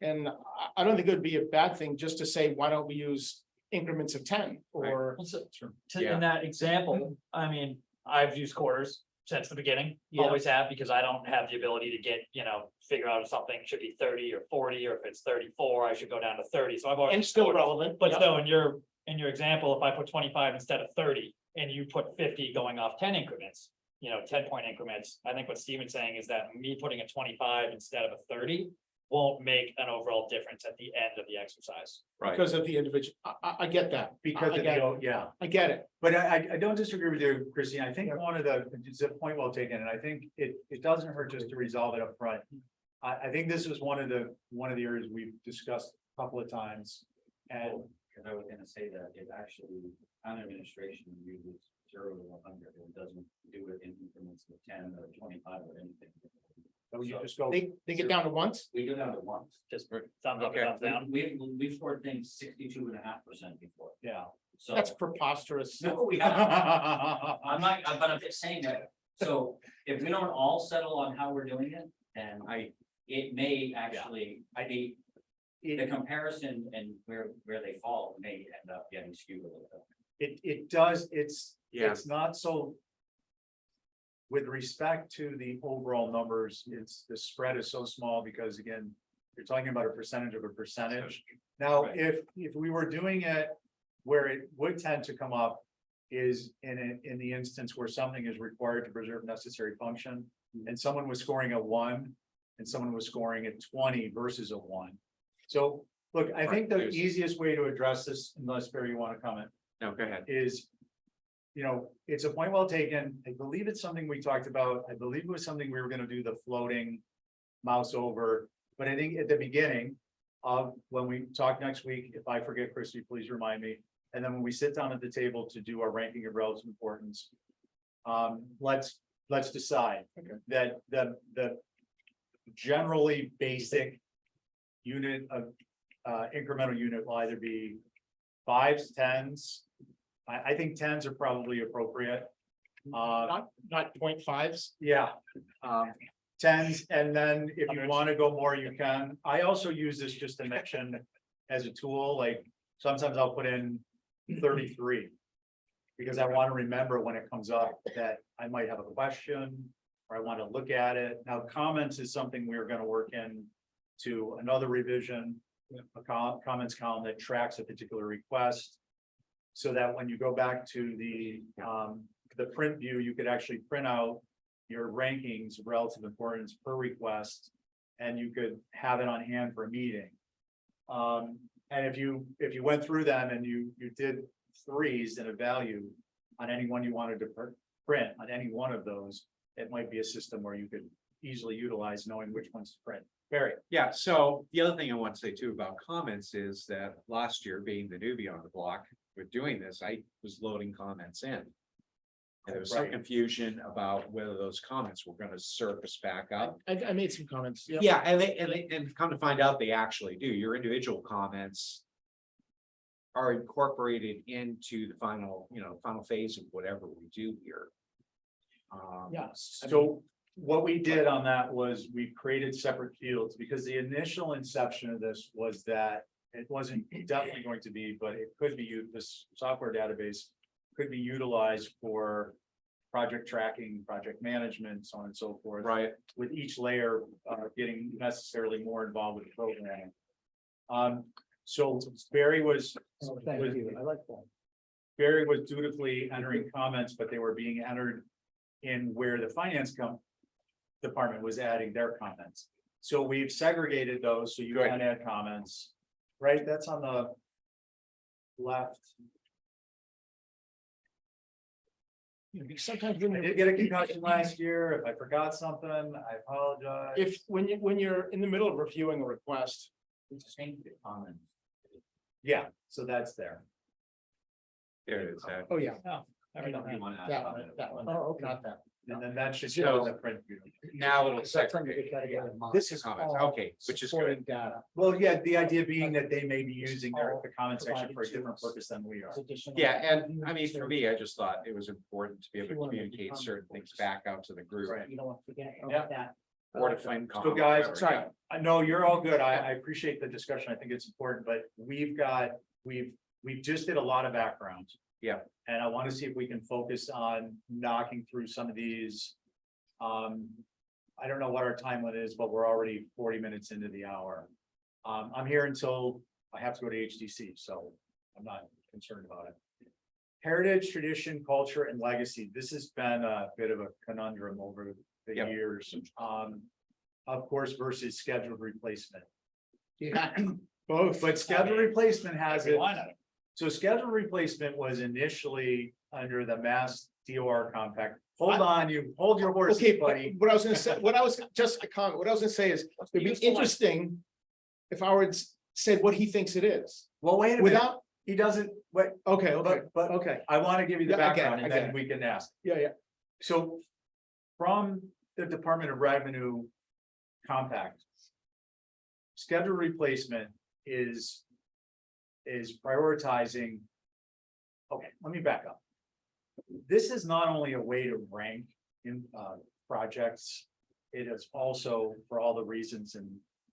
[SPEAKER 4] And I don't think it would be a bad thing just to say, why don't we use increments of 10 or?
[SPEAKER 2] Well, so,
[SPEAKER 8] Yeah.
[SPEAKER 2] in that example, I mean, I've used quarters since the beginning,
[SPEAKER 4] Yeah.
[SPEAKER 2] always have, because I don't have the ability to get, figure out if something should be 30 or 40, or if it's 34, I should go down to 30, so I've always.
[SPEAKER 4] And
[SPEAKER 2] used
[SPEAKER 4] still
[SPEAKER 2] quarters.
[SPEAKER 4] relevant.
[SPEAKER 2] But
[SPEAKER 4] yeah.
[SPEAKER 2] so in your example, if I put 25 instead of 30 and you put 50 going off 10 increments, 10-point increments, I think what Steven's saying is that me putting a 25 instead of a 30 won't make an overall difference at the end of the exercise.
[SPEAKER 8] Right.
[SPEAKER 4] Because of the individual, I get that.
[SPEAKER 1] Because
[SPEAKER 4] I
[SPEAKER 1] of
[SPEAKER 4] get it.
[SPEAKER 1] the, yeah.
[SPEAKER 4] I get it.
[SPEAKER 1] But I don't disagree with you, Christine. I think it's a point well taken, and I think it doesn't hurt just to resolve it up front. I think this is one of the areas we've discussed a couple of times. And
[SPEAKER 7] Cause I was gonna say that it actually, town administration uses 0 to 100, it doesn't do it in increments of 10 or 25 or anything.
[SPEAKER 1] so you just go,
[SPEAKER 4] They get down to once.
[SPEAKER 7] We do that at once.
[SPEAKER 2] Just thumbs up,
[SPEAKER 8] Okay.
[SPEAKER 2] thumbs down.
[SPEAKER 7] We've scored things 62.5% before,
[SPEAKER 1] yeah.
[SPEAKER 7] so.
[SPEAKER 4] That's preposterous.
[SPEAKER 7] No, we haven't. I'm not, but I'm just saying that, so if we don't all settle on how we're doing it, then it may actually, the comparison and where they fall may end up getting skewed a little bit.
[SPEAKER 1] It does, it's
[SPEAKER 8] Yeah.
[SPEAKER 1] not so. With respect to the overall numbers, the spread is so small because again, you're talking about a percentage of a percentage. Now,
[SPEAKER 7] Right.
[SPEAKER 1] if we were doing it where it would tend to come up is in the instance where something is required to preserve necessary function. And someone was scoring a 1 and someone was scoring a 20 versus a 1. So, look, I think the
[SPEAKER 8] Right.
[SPEAKER 1] easiest way to address this, unless Barry, you want to comment,
[SPEAKER 8] No, go ahead.
[SPEAKER 1] is, it's a point well taken. I believe it's something we talked about. I believe it was something we were gonna do the floating mouse over. But I think at the beginning of when we talk next week, if I forget, Christie, please remind me. And then when we sit down at the table to do our ranking of relative importance, let's decide that the generally basic unit of incremental unit will either be 5s, 10s. I think 10s are probably appropriate.
[SPEAKER 4] Not 0.5s.
[SPEAKER 1] Yeah. 10s, and then if you want to go more, you can. I also use this just to mention as a tool, like sometimes I'll put in 33. Because I want to remember when it comes up that I might have a question or I want to look at it. Now, comments is something we're going to work in to another revision, a comments column that tracks a particular request. So that when you go back to the print view, you could actually print out your rankings of relative importance per request. And you could have it on hand for a meeting. And if you went through them and you did 3s in a value on any one you wanted to print on any one of those, it might be a system where you could easily utilize knowing which ones to print. Barry.
[SPEAKER 8] Yeah, so the other thing I want to say too about comments is that last year, being the newbie on the block with doing this, I was loading comments in. And there was some
[SPEAKER 1] Right.
[SPEAKER 8] confusion about whether those comments were gonna surface back up.
[SPEAKER 4] I made some comments. Yeah.
[SPEAKER 8] Yeah, and come to find out, they actually do. Your individual comments are incorporated into the final, final phase of whatever we do here.
[SPEAKER 1] Yeah, so what we did on that was we created separate fields because the initial inception of this was that it wasn't definitely going to be, but it could be used, this software database could be utilized for project tracking, project management, so on and so forth.
[SPEAKER 8] Right.
[SPEAKER 1] With each layer getting necessarily more involved with the programming. So Barry was
[SPEAKER 5] Oh, thank you. I like that.
[SPEAKER 1] Barry was dutifully entering comments, but they were being entered in where the finance department was adding their comments. So we've segregated those, so you
[SPEAKER 8] Good.
[SPEAKER 1] can add comments, right? That's on the left.
[SPEAKER 4] Sometimes
[SPEAKER 1] I did get a concussion last year. If I forgot something, I apologize.
[SPEAKER 4] if, when you're in the middle of reviewing a request,
[SPEAKER 7] Change the comment.
[SPEAKER 1] Yeah, so that's there.
[SPEAKER 8] There it is.
[SPEAKER 4] oh, yeah,
[SPEAKER 2] I don't know.
[SPEAKER 4] that one,
[SPEAKER 5] Oh, okay.
[SPEAKER 4] not that.
[SPEAKER 1] And then that should show the print view.
[SPEAKER 8] Now it'll
[SPEAKER 5] Is that something
[SPEAKER 8] segregate.
[SPEAKER 5] you gotta get in mind?
[SPEAKER 4] This is
[SPEAKER 8] Comments,
[SPEAKER 4] all
[SPEAKER 8] okay, which is
[SPEAKER 4] supporting
[SPEAKER 8] good.
[SPEAKER 4] data.
[SPEAKER 1] Well, yeah, the idea being that they may be using the comment section for a different purpose than we are.
[SPEAKER 8] Yeah, and I mean, for me, I just thought it was important to be able to communicate certain things back out to the group.
[SPEAKER 1] Right.
[SPEAKER 5] You don't want to forget
[SPEAKER 1] Yeah.
[SPEAKER 5] that.
[SPEAKER 8] Or to find.
[SPEAKER 1] So guys,
[SPEAKER 8] whatever,
[SPEAKER 1] sorry,
[SPEAKER 8] yeah.
[SPEAKER 1] I know you're all good. I appreciate the discussion. I think it's important, but we've just did a lot of background.
[SPEAKER 8] Yeah.
[SPEAKER 1] And I want to see if we can focus on knocking through some of these. I don't know what our time limit is, but we're already 40 minutes into the hour. I'm here until I have to go to HDC, so I'm not concerned about it. Heritage, tradition, culture, and legacy. This has been a bit of a conundrum over the
[SPEAKER 8] Yep.
[SPEAKER 1] years. Of course, versus scheduled replacement.
[SPEAKER 4] Yeah, both.
[SPEAKER 1] But scheduled replacement has
[SPEAKER 2] Every
[SPEAKER 1] it.
[SPEAKER 2] line item.
[SPEAKER 1] So scheduled replacement was initially under the Mass DOR compact. Hold on, you hold your horses,
[SPEAKER 4] Okay, but
[SPEAKER 1] buddy.
[SPEAKER 4] what I was gonna say, what I was, just a comment, what I was gonna say is, it'd be
[SPEAKER 2] Useful.
[SPEAKER 4] interesting if Howard said what he thinks it is,
[SPEAKER 1] Well, wait a minute.
[SPEAKER 4] without,
[SPEAKER 1] He doesn't, wait,
[SPEAKER 4] okay, okay,
[SPEAKER 1] but
[SPEAKER 4] okay,
[SPEAKER 1] I want to give you the
[SPEAKER 4] Yeah, I get it,
[SPEAKER 1] background and
[SPEAKER 4] I get
[SPEAKER 1] then
[SPEAKER 4] it.
[SPEAKER 1] we can ask.
[SPEAKER 4] yeah, yeah.
[SPEAKER 1] So from the Department of Revenue compact. Scheduled replacement is prioritizing. Okay, let me back up. This is not only a way to rank in projects. It is also, for all the reasons and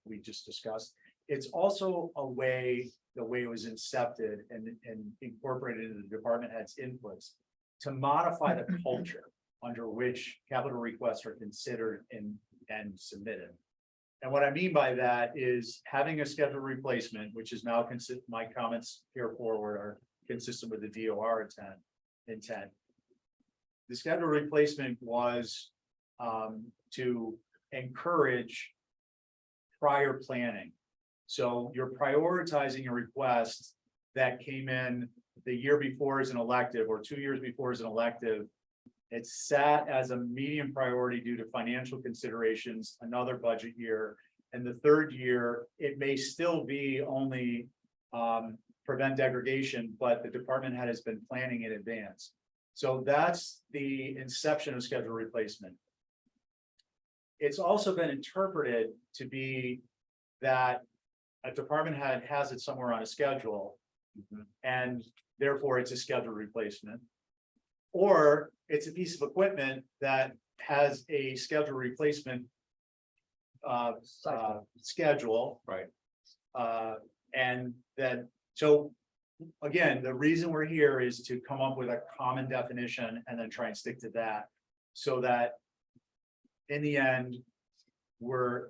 [SPEAKER 1] we just discussed, it's also a way, the way it was incepted and incorporated into the department head's inputs. To modify the culture under which capital requests are considered and submitted. And what I mean by that is having a scheduled replacement, which is now my comments here forward are consistent with the DOR intent. The scheduled replacement was to encourage prior planning. So you're prioritizing a request that came in the year before as an elective or 2 years before as an elective. It's sat as a medium priority due to financial considerations, another budget year. And the third year, it may still be only prevent degradation, but the department head has been planning in advance. So that's the inception of scheduled replacement. It's also been interpreted to be that a department head has it somewhere on a schedule. And therefore it's a scheduled replacement. Or it's a piece of equipment that has a scheduled replacement schedule.
[SPEAKER 8] Right.
[SPEAKER 1] And then, so again, the reason we're here is to come up with a common definition and then try and stick to that. So that in the end, we're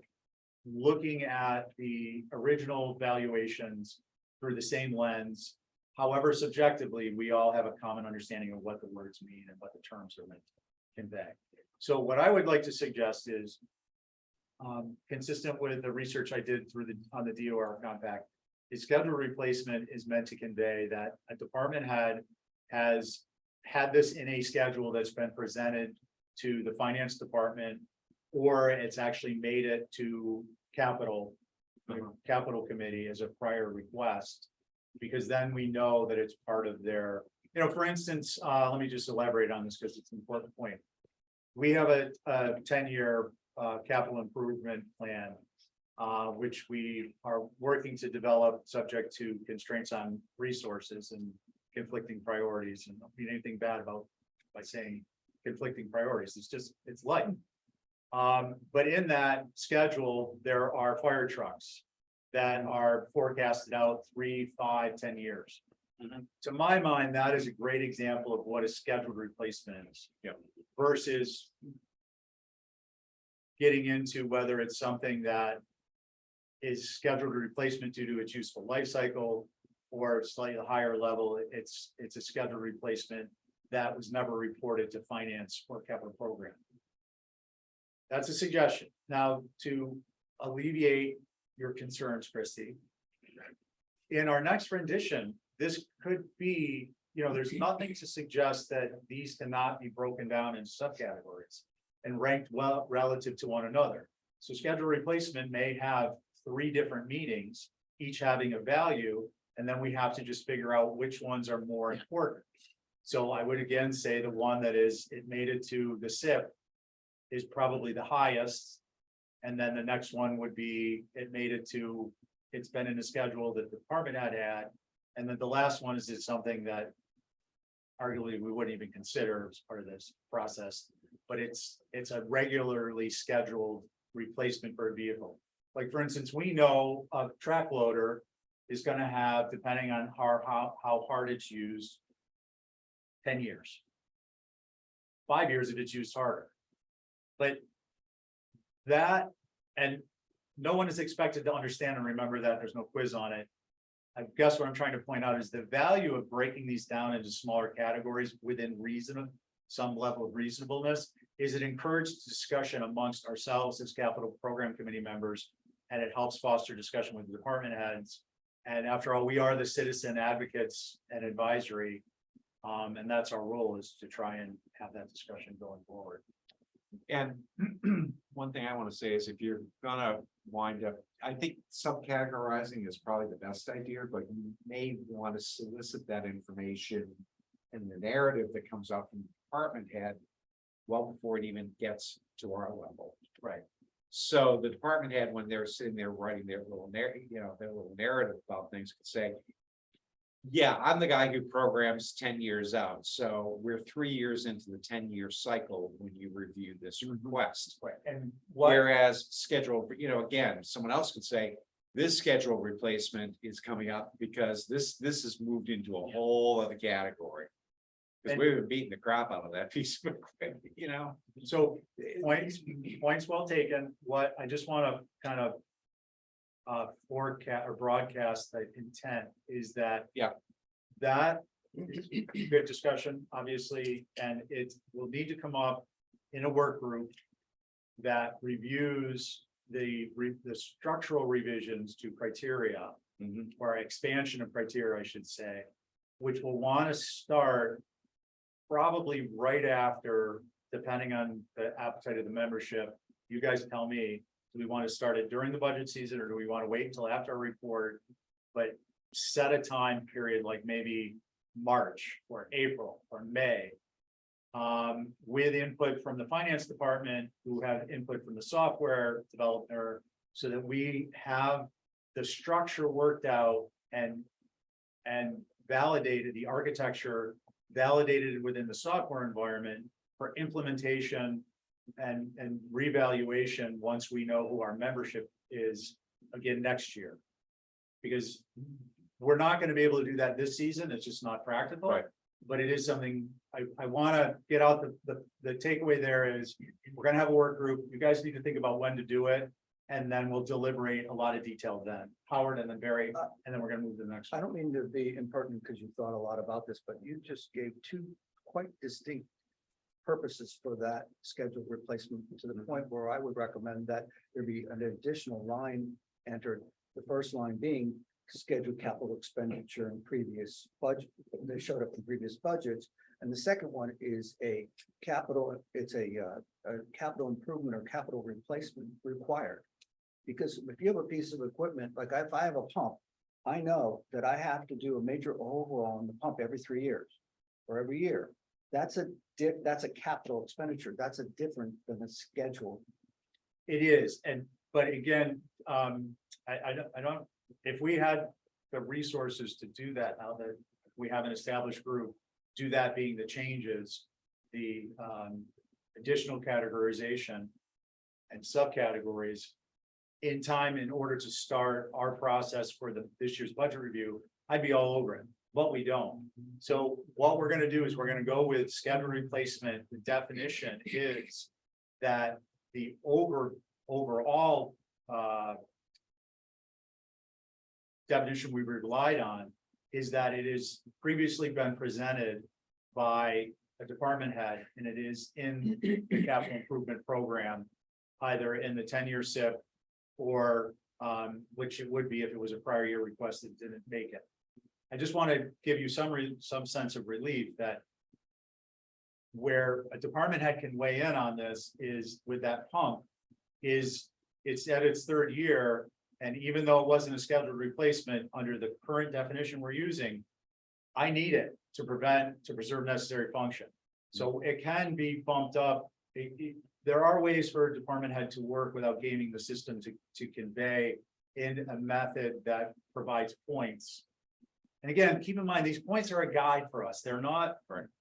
[SPEAKER 1] looking at the original valuations through the same lens. However, subjectively, we all have a common understanding of what the words mean and what the terms are meant to convey. So what I would like to suggest is consistent with the research I did on the DOR compact, is scheduled replacement is meant to convey that a department head has had this in a schedule that's been presented to the finance department, or it's actually made it to capital committee as a prior request. Because then we know that it's part of their, for instance, let me just elaborate on this because it's an important point. We have a 10-year capital improvement plan which we are working to develop, subject to constraints on resources and conflicting priorities. And don't mean anything bad about by saying conflicting priorities. It's just, it's life. But in that schedule, there are fire trucks that are forecasted out 3, 5, 10 years. To my mind, that is a great example of what a scheduled replacement is. Versus getting into whether it's something that is scheduled replacement due to its useful life cycle, or slightly higher level, it's a scheduled replacement that was never reported to finance or capital program. That's a suggestion. Now, to alleviate your concerns, Christie, in our next rendition, this could be, there's nothing to suggest that these cannot be broken down in subcategories and ranked well relative to one another. So scheduled replacement may have 3 different meetings, each having a value, and then we have to just figure out which ones are more important. So I would again say the one that it made it to the SIP is probably the highest. And then the next one would be, it's been in the schedule that the department had. And then the last one is something that arguably we wouldn't even consider as part of this process, but it's a regularly scheduled replacement for a vehicle. Like, for instance, we know a track loader is gonna have, depending on how hard it's used, 10 years. 5 years if it's used harder. But that, and no one is expected to understand and remember that, there's no quiz on it. I guess what I'm trying to point out is the value of breaking these down into smaller categories within reason, some level of reasonableness, is it encourages discussion amongst ourselves as capital program committee members, and it helps foster discussion with the department heads. And after all, we are the citizen advocates and advisory, and that's our role, is to try and have that discussion going forward.
[SPEAKER 8] And one thing I want to say is if you're gonna wind up, I think subcategorizing is probably the best idea, but you may want to solicit that information in the narrative that comes out from the department head well before it even gets to our level.
[SPEAKER 1] Right.
[SPEAKER 8] So the department head, when they're sitting there writing their little narrative about things, could say, yeah, I'm the guy who programs 10 years out. So we're 3 years into the 10-year cycle when you review this request.
[SPEAKER 1] Right. And what,
[SPEAKER 8] Whereas schedule, again, someone else could say, this schedule replacement is coming up because this has moved into a whole other category. Because we've been beating the crap out of that piece of equipment,
[SPEAKER 1] so points well taken. What I just want to kind of forecast or broadcast the intent is that that good discussion, obviously, and it will need to come up in a work group that reviews the structural revisions to criteria, or expansion of criteria, I should say, which will want to start probably right after, depending on the appetite of the membership. You guys tell me, do we want to start it during the budget season, or do we want to wait until after a report? But set a time period, like maybe March or April or May. With input from the finance department, who have input from the software developer, so that we have the structure worked out and validated, the architecture validated within the software environment for implementation and revaluation once we know who our membership is again next year. Because we're not going to be able to do that this season. It's just not practical.
[SPEAKER 8] Right.
[SPEAKER 1] But it is something I want to get out. The takeaway there is we're going to have a work group. You guys need to think about when to do it. And then we'll deliberate a lot of detail then. Howard and then Barry, and then we're going to move to the next
[SPEAKER 5] I
[SPEAKER 1] one.
[SPEAKER 5] don't mean to be impertinent because you thought a lot about this, but you just gave 2 quite distinct purposes for that scheduled replacement, to the point where I would recommend that there be an additional line entered. The first line being scheduled capital expenditure in previous budget. They showed up in previous budgets. And the second one is a capital, it's a capital improvement or capital replacement required. Because if you have a piece of equipment, like if I have a pump, I know that I have to do a major overhaul on the pump every 3 years or every year. That's a capital expenditure. That's a different than a schedule.
[SPEAKER 1] It is, but again, I don't, if we had the resources to do that, now that we have an established group, do that being the changes, the additional categorization and subcategories in time in order to start our process for this year's budget review, I'd be all over it, but we don't. So what we're gonna do is we're gonna go with schedule replacement. The definition is that the overall definition we relied on is that it is previously been presented by a department head, and it is in the capital improvement program, either in the 10-year SIP or which it would be if it was a prior year request that didn't make it. I just want to give you some sense of relief that where a department head can weigh in on this is with that pump is it's at its third year. And even though it wasn't a scheduled replacement under the current definition we're using, I need it to preserve necessary function. So it can be bumped up. There are ways for a department head to work without gaming the system to convey in a method that provides points. And again, keep in mind, these points are a guide for us. They're not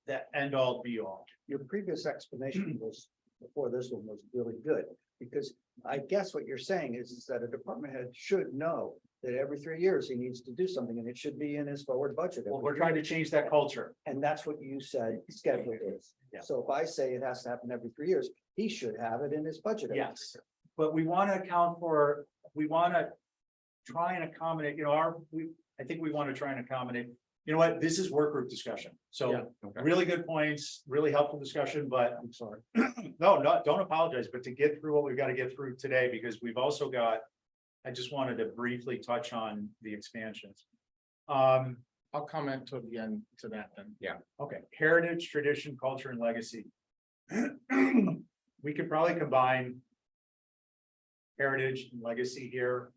[SPEAKER 1] the end all be all.
[SPEAKER 5] Your previous explanation was, before this one, was really good, because I guess what you're saying is that a department head should know that every 3 years he needs to do something, and it should be in his forward budget.
[SPEAKER 1] Well, we're trying to change that culture.
[SPEAKER 5] And that's what you said schedule is.
[SPEAKER 1] Yeah.
[SPEAKER 5] So if I say it has to happen every 3 years, he should have it in his budget. every
[SPEAKER 1] Yes.
[SPEAKER 5] 3 years.
[SPEAKER 1] But we want to account for, we want to try and accommodate, I think we want to try and accommodate, you know what, this is work group discussion. So really good points, really helpful discussion, but
[SPEAKER 5] I'm sorry.
[SPEAKER 1] no, don't apologize, but to get through what we've got to get through today, because we've also got, I just wanted to briefly touch on the expansions.
[SPEAKER 4] I'll comment to the end to that then.
[SPEAKER 1] Okay, heritage, tradition, culture, and legacy. We could probably combine heritage and legacy here.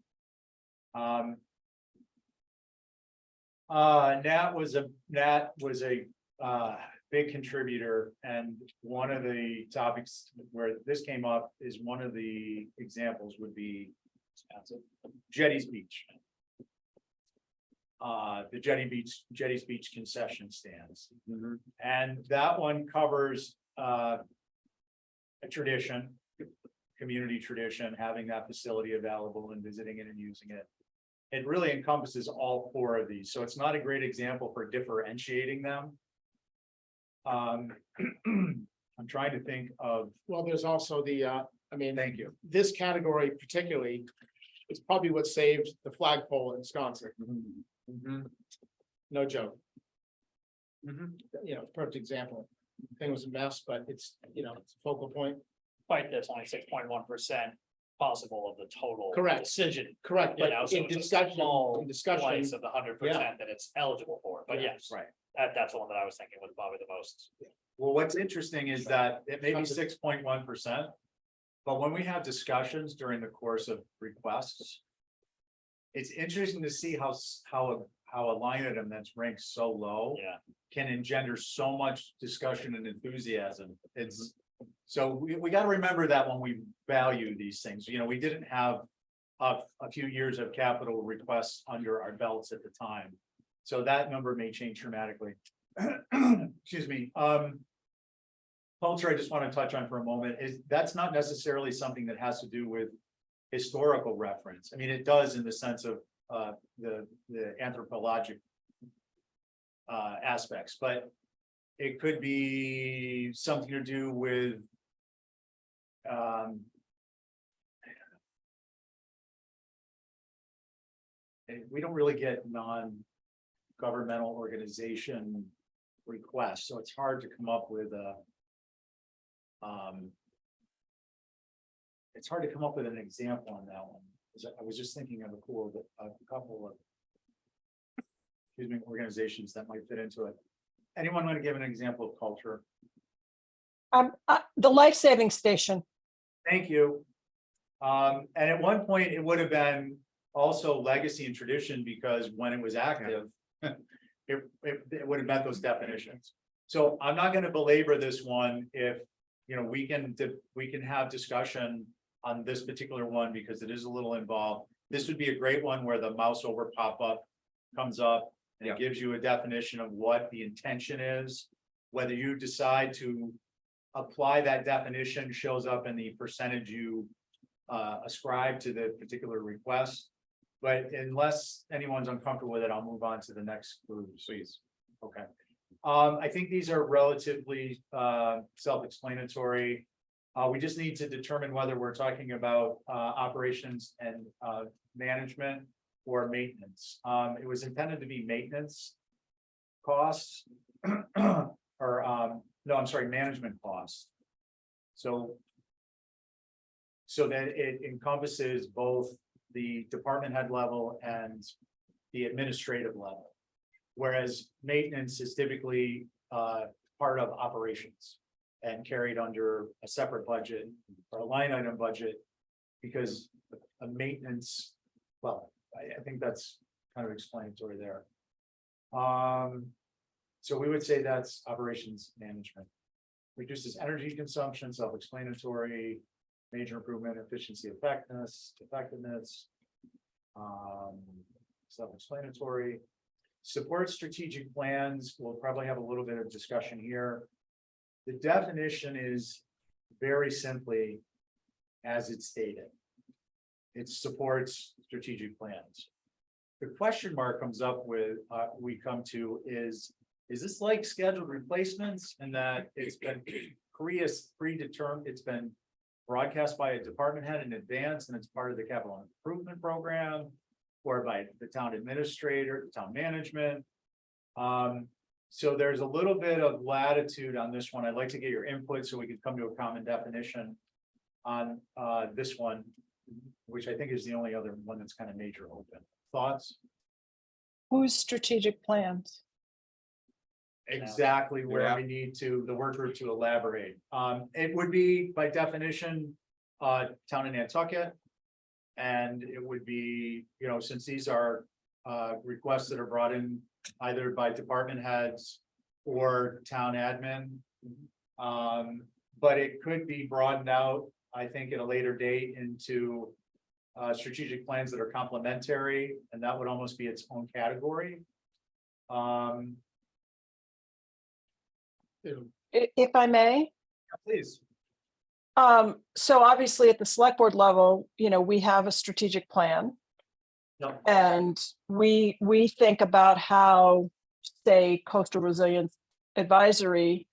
[SPEAKER 1] Nat was a big contributor, and one of the topics where this came up is one of the examples would be Jetty's Beach. The Jetty's Beach concession stands. And that one covers a tradition, community tradition, having that facility available and visiting it and using it. It really encompasses all four of these, so it's not a great example for differentiating them. I'm trying to think of,
[SPEAKER 4] Well, there's also
[SPEAKER 1] thank you.
[SPEAKER 4] this category particularly is probably what saved the flagpole in Wisconsin. No joke. Perfect example. Thing was a mess, but it's a focal point.
[SPEAKER 2] Fight that's only 6.1% possible of the total.
[SPEAKER 4] Correct.
[SPEAKER 2] Decision,
[SPEAKER 4] Correct,
[SPEAKER 2] you
[SPEAKER 4] but
[SPEAKER 2] know, so
[SPEAKER 4] in
[SPEAKER 2] it's a
[SPEAKER 4] discussion,
[SPEAKER 2] small
[SPEAKER 4] in discussion,
[SPEAKER 2] slice of the 100% that it's eligible for, but
[SPEAKER 4] Yeah,
[SPEAKER 2] yes,
[SPEAKER 1] Right.
[SPEAKER 2] that's the one that I was thinking was probably the most.
[SPEAKER 1] Well, what's interesting is that it may be 6.1%. But when we have discussions during the course of requests. It's interesting to see how a line item that's ranked so low.
[SPEAKER 2] Yeah.
[SPEAKER 1] Can engender so much discussion and enthusiasm. So we got to remember that when we value these things, we didn't have a few years of capital requests under our belts at the time. So that number may change dramatically. Excuse me. Culture, I just want to touch on for a moment, is that's not necessarily something that has to do with historical reference. I mean, it does in the sense of the anthropologic aspects, but it could be something to do with we don't really get non-governmental organization requests, so it's hard to come up with it's hard to come up with an example on that one. I was just thinking of a couple of organizations that might fit into it. Anyone want to give an example of culture?
[SPEAKER 6] The life-saving station.
[SPEAKER 1] Thank you. And at one point, it would have been also legacy and tradition, because when it was active, it would have met those definitions. So I'm not going to belabor this one. If we can have discussion on this particular one because it is a little involved. This would be a great one where the mouse over pop-up comes up and it gives you a definition of what the intention is. Whether you decide to apply that definition shows up in the percentage you ascribe to the particular request. But unless anyone's uncomfortable with it, I'll move on to the next group, please. Okay. I think these are relatively self-explanatory. We just need to determine whether we're talking about operations and management or maintenance. It was intended to be maintenance costs or no, I'm sorry, management costs. So that it encompasses both the department head level and the administrative level. Whereas maintenance is typically part of operations and carried under a separate budget or a line item budget. Because a maintenance, well, I think that's kind of explanatory there. So we would say that's operations management. Reduces energy consumption, self-explanatory, major improvement, efficiency, effectiveness. Self-explanatory. Support strategic plans, we'll probably have a little bit of discussion here. The definition is very simply as it's stated. It supports strategic plans. The question mark comes up with, we come to is this like scheduled replacements and that it's been predetermined, it's been broadcast by a department head in advance and it's part of the capital improvement program or by the town administrator, town management. So there's a little bit of latitude on this one. I'd like to get your input so we can come to a common definition on this one, which I think is the only other one that's kind of major open. Thoughts?
[SPEAKER 6] Whose strategic plans?
[SPEAKER 1] Exactly where we need to, the work group to elaborate. It would be by definition, town of Nantucket. And it would be, you know, since these are requests that are brought in either by department heads or town admin. But it could be broadened out, I think, at a later date into strategic plans that are complementary, and that would almost be its own category.
[SPEAKER 6] If I may,
[SPEAKER 1] Please.
[SPEAKER 6] so obviously at the select board level, you know, we have a strategic plan.
[SPEAKER 1] Yep.
[SPEAKER 6] And we think about how, say, coastal resilience advisory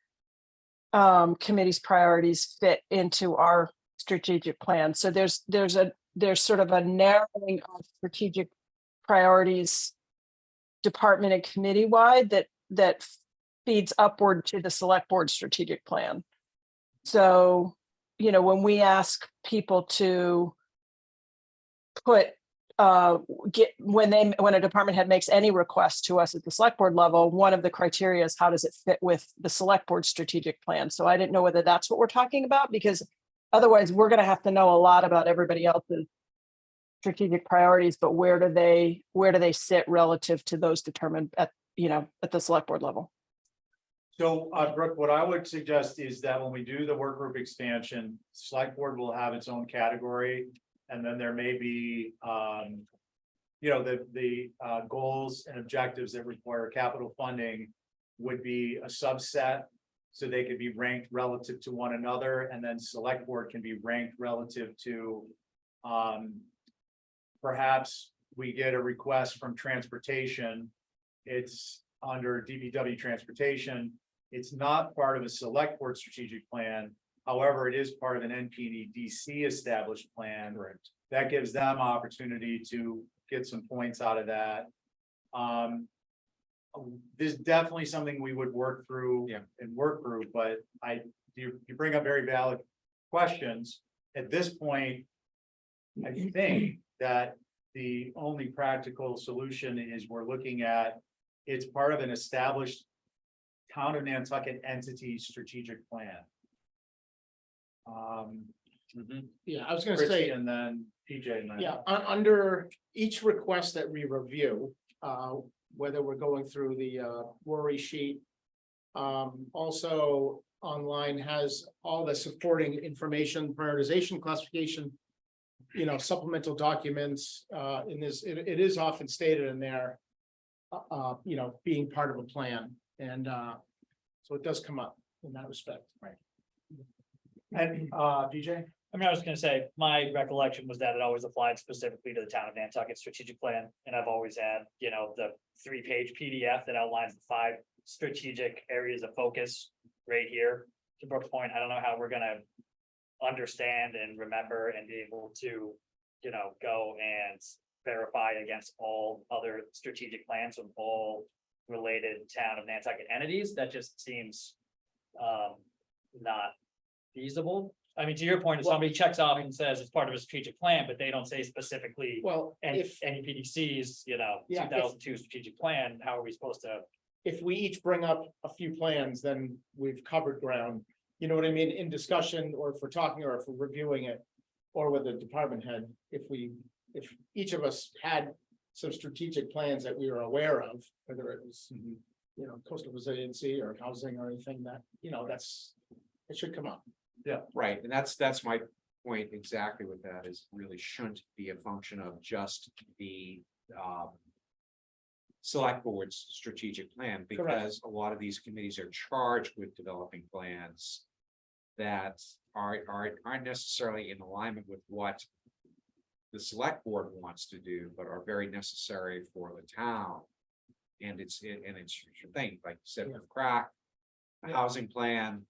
[SPEAKER 6] committee's priorities fit into our strategic plan. So there's sort of a narrowing of strategic priorities department and committee wide that feeds upward to the select board strategic plan. So, you know, when we ask people to put when a department head makes any request to us at the select board level, one of the criteria is how does it fit with the select board strategic plan. So I didn't know whether that's what we're talking about, because otherwise we're going to have to know a lot about everybody else's strategic priorities, but where do they sit relative to those determined at the select board level?
[SPEAKER 1] So, Brooke, what I would suggest is that when we do the work group expansion, select board will have its own category. And then there may be, the goals and objectives that require capital funding would be a subset. So they could be ranked relative to one another, and then select board can be ranked relative to, perhaps we get a request from transportation. It's under DPW transportation. It's not part of a select board strategic plan. However, it is part of an NPDC established plan. Right. That gives them opportunity to get some points out of that. This is definitely something we would work through in work group, but you bring up very valid questions. At this point, I think that the only practical solution is we're looking at, it's part of an established town of Nantucket entity strategic plan.
[SPEAKER 4] Yeah, I was gonna
[SPEAKER 1] Christie
[SPEAKER 4] say,
[SPEAKER 1] and then PJ and then.
[SPEAKER 4] yeah, under each request that we review, whether we're going through the worry sheet. Also online has all the supporting information, prioritization, classification, supplemental documents, in this, it is often stated in there. Being part of a plan, and, so it does come up in that respect. Right.
[SPEAKER 1] And, BJ?
[SPEAKER 2] I mean, I was gonna say, my recollection was that it always applied specifically to the town of Nantucket strategic plan, and I've always had, the 3-page PDF that outlines the 5 strategic areas of focus right here. To Brooke's point, I don't know how we're gonna understand and remember and be able to, go and verify against all other strategic plans from all related town of Nantucket entities. That just seems not feasible. I mean, to your point, if somebody checks off and says it's part of a strategic plan, but they don't say specifically
[SPEAKER 4] Well,
[SPEAKER 2] any
[SPEAKER 4] if,
[SPEAKER 2] PDCs,
[SPEAKER 4] Yeah, if-
[SPEAKER 2] 2002 strategic plan, how are we supposed to?
[SPEAKER 4] if we each bring up a few plans, then we've covered ground. You know what I mean, in discussion, or if we're talking, or if we're reviewing it, or with the department head, if each of us had some strategic plans that we were aware of, whether it was, coastal resiliency or housing or anything that, it should come up.
[SPEAKER 8] Right, and that's my point exactly with that is really shouldn't be a function of just the select board's strategic plan, because a lot of these committees are charged with developing plans that aren't necessarily in alignment with what the select board wants to do, but are very necessary for the town. And it's your thing, like you said, with crack, the housing plan,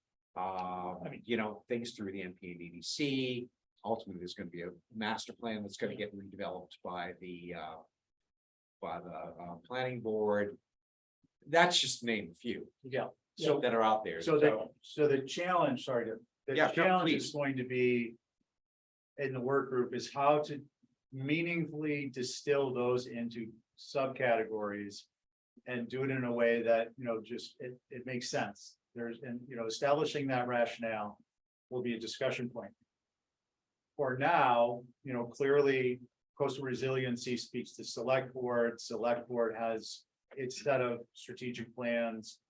[SPEAKER 8] things through the NPDDC. Ultimately, there's gonna be a master plan that's gonna get redeveloped by the planning board. That's just to name a few.
[SPEAKER 1] Yeah.
[SPEAKER 8] So that are out there.
[SPEAKER 1] So the challenge, the
[SPEAKER 8] Yeah, no,
[SPEAKER 1] challenge
[SPEAKER 8] please.
[SPEAKER 1] is going to be. In the work group is how to meaningfully distill those into subcategories. And do it in a way that, just it makes sense. Establishing that rationale will be a discussion point. For now, clearly coastal resiliency speaks to select board has its set of strategic plans.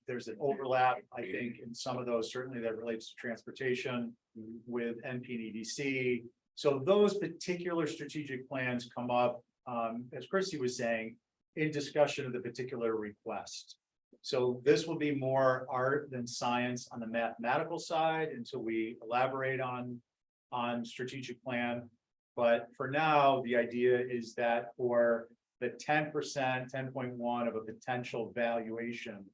[SPEAKER 1] There's an overlap, I think, in some of those, certainly that relates to transportation with NPDDC. So those particular strategic plans come up, as Christy was saying, in discussion of the particular request. So this will be more art than science on the mathematical side until we elaborate on strategic plan. But for now, the idea is that for the 10%, 10.1 of a potential valuation,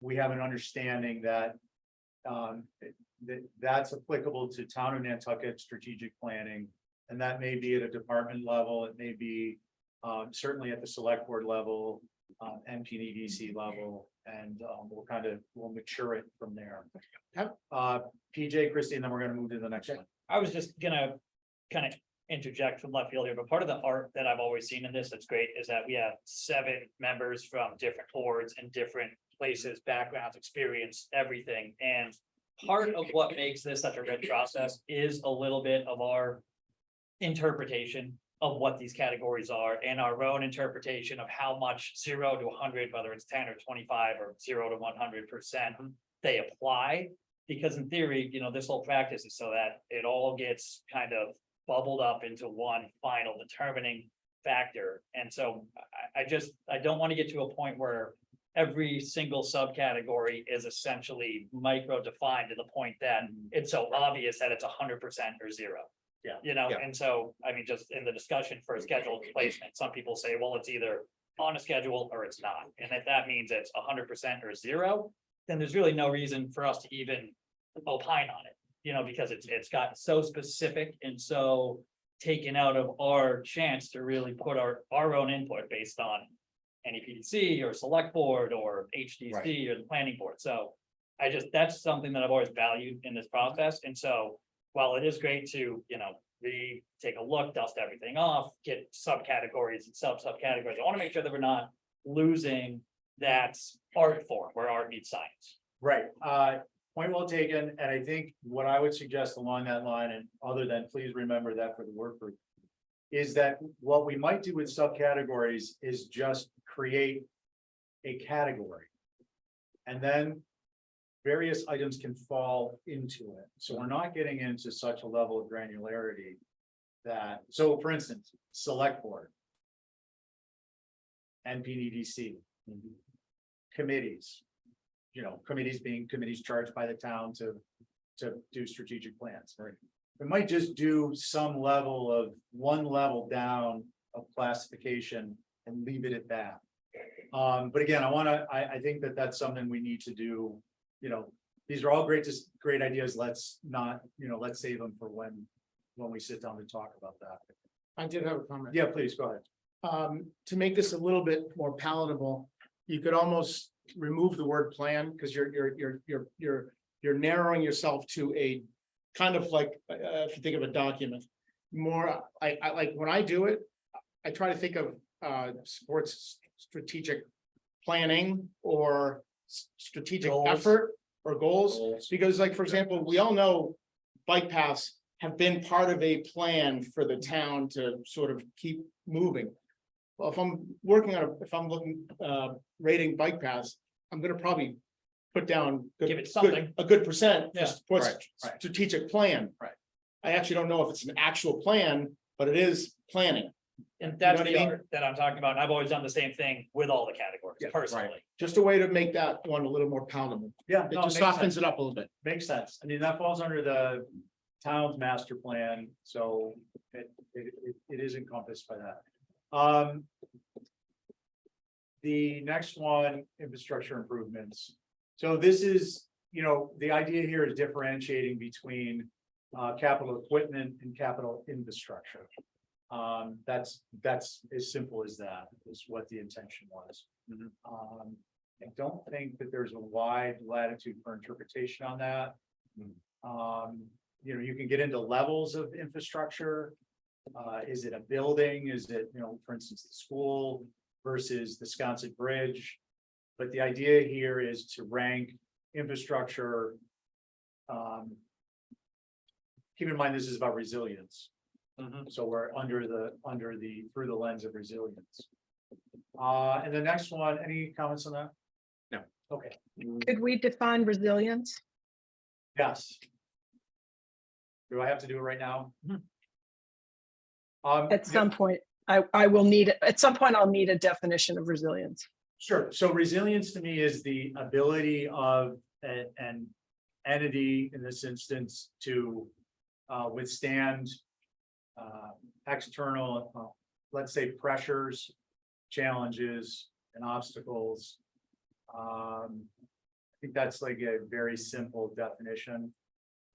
[SPEAKER 1] we have an understanding that that's applicable to town of Nantucket strategic planning. And that may be at a department level, it may be certainly at the select board level, NPDDC level, and we'll mature it from there. PJ, Christie, and then we're gonna move to the next one.
[SPEAKER 2] I was just gonna kind of interject from left field here, but part of the art that I've always seen in this that's great is that we have 7 members from different boards and different places, backgrounds, experience, everything. And part of what makes this such a rich process is a little bit of our interpretation of what these categories are and our own interpretation of how much 0 to 100, whether it's 10 or 25 or 0 to 100% they apply. Because in theory, this whole practice is so that it all gets kind of bubbled up into one final determining factor. And so I don't want to get to a point where every single subcategory is essentially micro defined to the point that it's so obvious that it's 100% or 0.
[SPEAKER 1] Yeah.
[SPEAKER 8] Yeah.
[SPEAKER 2] And so, I mean, just in the discussion for scheduled placement, some people say, well, it's either on a schedule or it's not. And if that means it's 100% or 0, then there's really no reason for us to even opine on it, because it's gotten so specific and so taken out of our chance to really put our own input based on NEPDC or select board or HDC or the planning board. So that's something that I've always valued in this process. And so while it is great to, take a look, dust everything off, get subcategories and subcategories, I want to make sure that we're not losing that art form where art meets science.
[SPEAKER 1] Right, point well taken, and I think what I would suggest along that line, and other than please remember that for the work group. Is that what we might do with subcategories is just create a category. And then various items can fall into it. So we're not getting into such a level of granularity that, so for instance, select board. NPDDC. Committees. You know, committees being committees charged by the town to do strategic plans. Right. We might just do some level of, one level down of classification and leave it at that. But again, I think that that's something we need to do, you know, these are all great ideas. Let's not, you know, let's save them for when we sit down to talk about that.
[SPEAKER 4] I did have a comment.
[SPEAKER 1] Yeah, please, go ahead.
[SPEAKER 4] To make this a little bit more palatable, you could almost remove the word plan, because you're narrowing yourself to a kind of like, if you think of a document. More, I like, when I do it, I try to think of sports strategic planning or strategic
[SPEAKER 2] Goals.
[SPEAKER 4] effort or goals.
[SPEAKER 1] Goals.
[SPEAKER 4] Because like, for example, we all know bike paths have been part of a plan for the town to sort of keep moving. Well, if I'm working on, if I'm looking, rating bike paths, I'm gonna probably put down.
[SPEAKER 2] Give it something.
[SPEAKER 4] A good percent
[SPEAKER 2] Yeah.
[SPEAKER 4] for
[SPEAKER 1] Right, right.
[SPEAKER 4] strategic plan.
[SPEAKER 1] Right.
[SPEAKER 4] I actually don't know if it's an actual plan, but it is planning.
[SPEAKER 2] And that's
[SPEAKER 4] what I
[SPEAKER 2] the
[SPEAKER 4] mean?
[SPEAKER 2] art that I'm talking about. And I've always done the same thing with all the categories
[SPEAKER 1] Yeah,
[SPEAKER 2] personally.
[SPEAKER 4] Just a way to make that one a little more palatable.
[SPEAKER 1] Yeah,
[SPEAKER 4] It
[SPEAKER 1] no,
[SPEAKER 4] just
[SPEAKER 1] makes
[SPEAKER 4] softens
[SPEAKER 1] sense.
[SPEAKER 4] it up a little bit.
[SPEAKER 1] Makes sense. I mean, that falls under the town's master plan, so it is encompassed by that. The next one, infrastructure improvements. So this is, you know, the idea here is differentiating between capital equipment and capital infrastructure. That's as simple as that, is what the intention was. I don't think that there's a wide latitude for interpretation on that. You know, you can get into levels of infrastructure. Is it a building? Is it, you know, for instance, the school versus the Sconset Bridge? But the idea here is to rank infrastructure. Keep in mind, this is about resilience. So we're through the lens of resilience. And the next one, any comments on that?
[SPEAKER 8] No.
[SPEAKER 1] Okay,
[SPEAKER 6] Could we define resilience?
[SPEAKER 1] yes. Do I have to do it right now?
[SPEAKER 6] At some point, I will need, at some point, I'll need a definition of resilience.
[SPEAKER 1] Sure. So resilience to me is the ability of an entity, in this instance, to withstand external, let's say, pressures, challenges, and obstacles. I think that's like a very simple definition.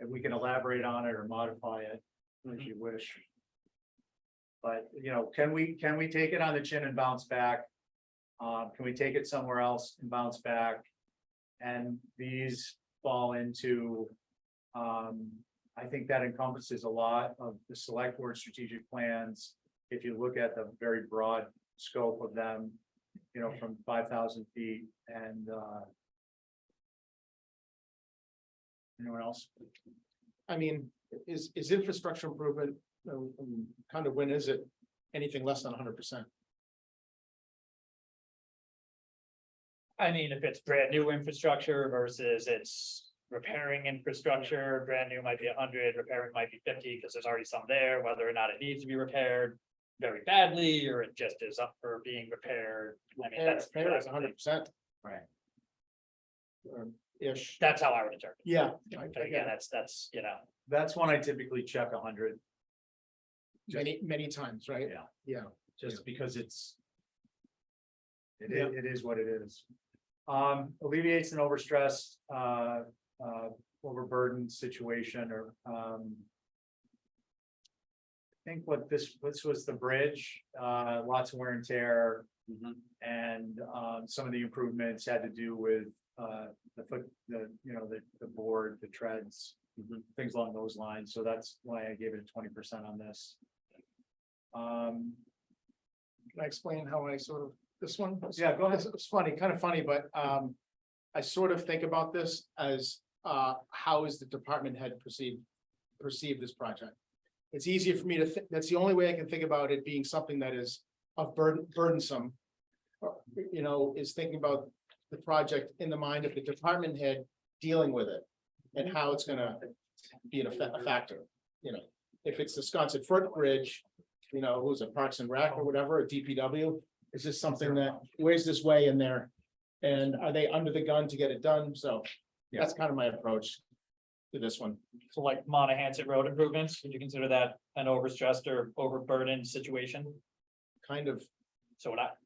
[SPEAKER 1] If we can elaborate on it or modify it, if you wish. But, you know, can we take it on the chin and bounce back? Can we take it somewhere else and bounce back? And these fall into, I think that encompasses a lot of the select board strategic plans. If you look at the very broad scope of them, you know, from 5,000 feet and, anyone else?
[SPEAKER 4] I mean, is infrastructure improvement, kind of, when is it anything less than 100%?
[SPEAKER 2] I mean, if it's brand new infrastructure versus it's repairing infrastructure, brand new might be 100, repairing might be 50, because there's already some there, whether or not it needs to be repaired very badly, or it just is up for being repaired. I mean, that's.
[SPEAKER 4] Repair is 100%.
[SPEAKER 1] Right.
[SPEAKER 4] Ish.
[SPEAKER 2] That's how I would interpret
[SPEAKER 4] Yeah.
[SPEAKER 2] it. But again, that's, you know,
[SPEAKER 1] That's when I typically check 100,
[SPEAKER 4] Many times, right?
[SPEAKER 1] Yeah.
[SPEAKER 4] Yeah.
[SPEAKER 1] just because it is what it is. Alleviates an overstressed, overburdened situation, or, I think what this was the bridge, lots of wear and tear. And, some of the improvements had to do with, the board, the treads, things along those lines. So that's why I gave it 20% on this.
[SPEAKER 4] Can I explain how I sort of, this one?
[SPEAKER 1] Yeah, go ahead.
[SPEAKER 4] It's funny, kind of funny, but I sort of think about this as how is the department head perceive this project? It's easier for me to think, that's the only way I can think about it being something that is burdensome. You know, is thinking about the project in the mind of the department head dealing with it and how it's gonna be a factor, you know. if it's the Sconset footbridge, you know, who's it, Parks and Rec or whatever, or DPW, is this something that, where's this way in there? And are they under the gun to get it done? So that's kind of my approach to this one.
[SPEAKER 2] So like Monahanset Road improvements, would you consider that an overstressed or overburdened situation?
[SPEAKER 4] Kind of,
[SPEAKER 2] So what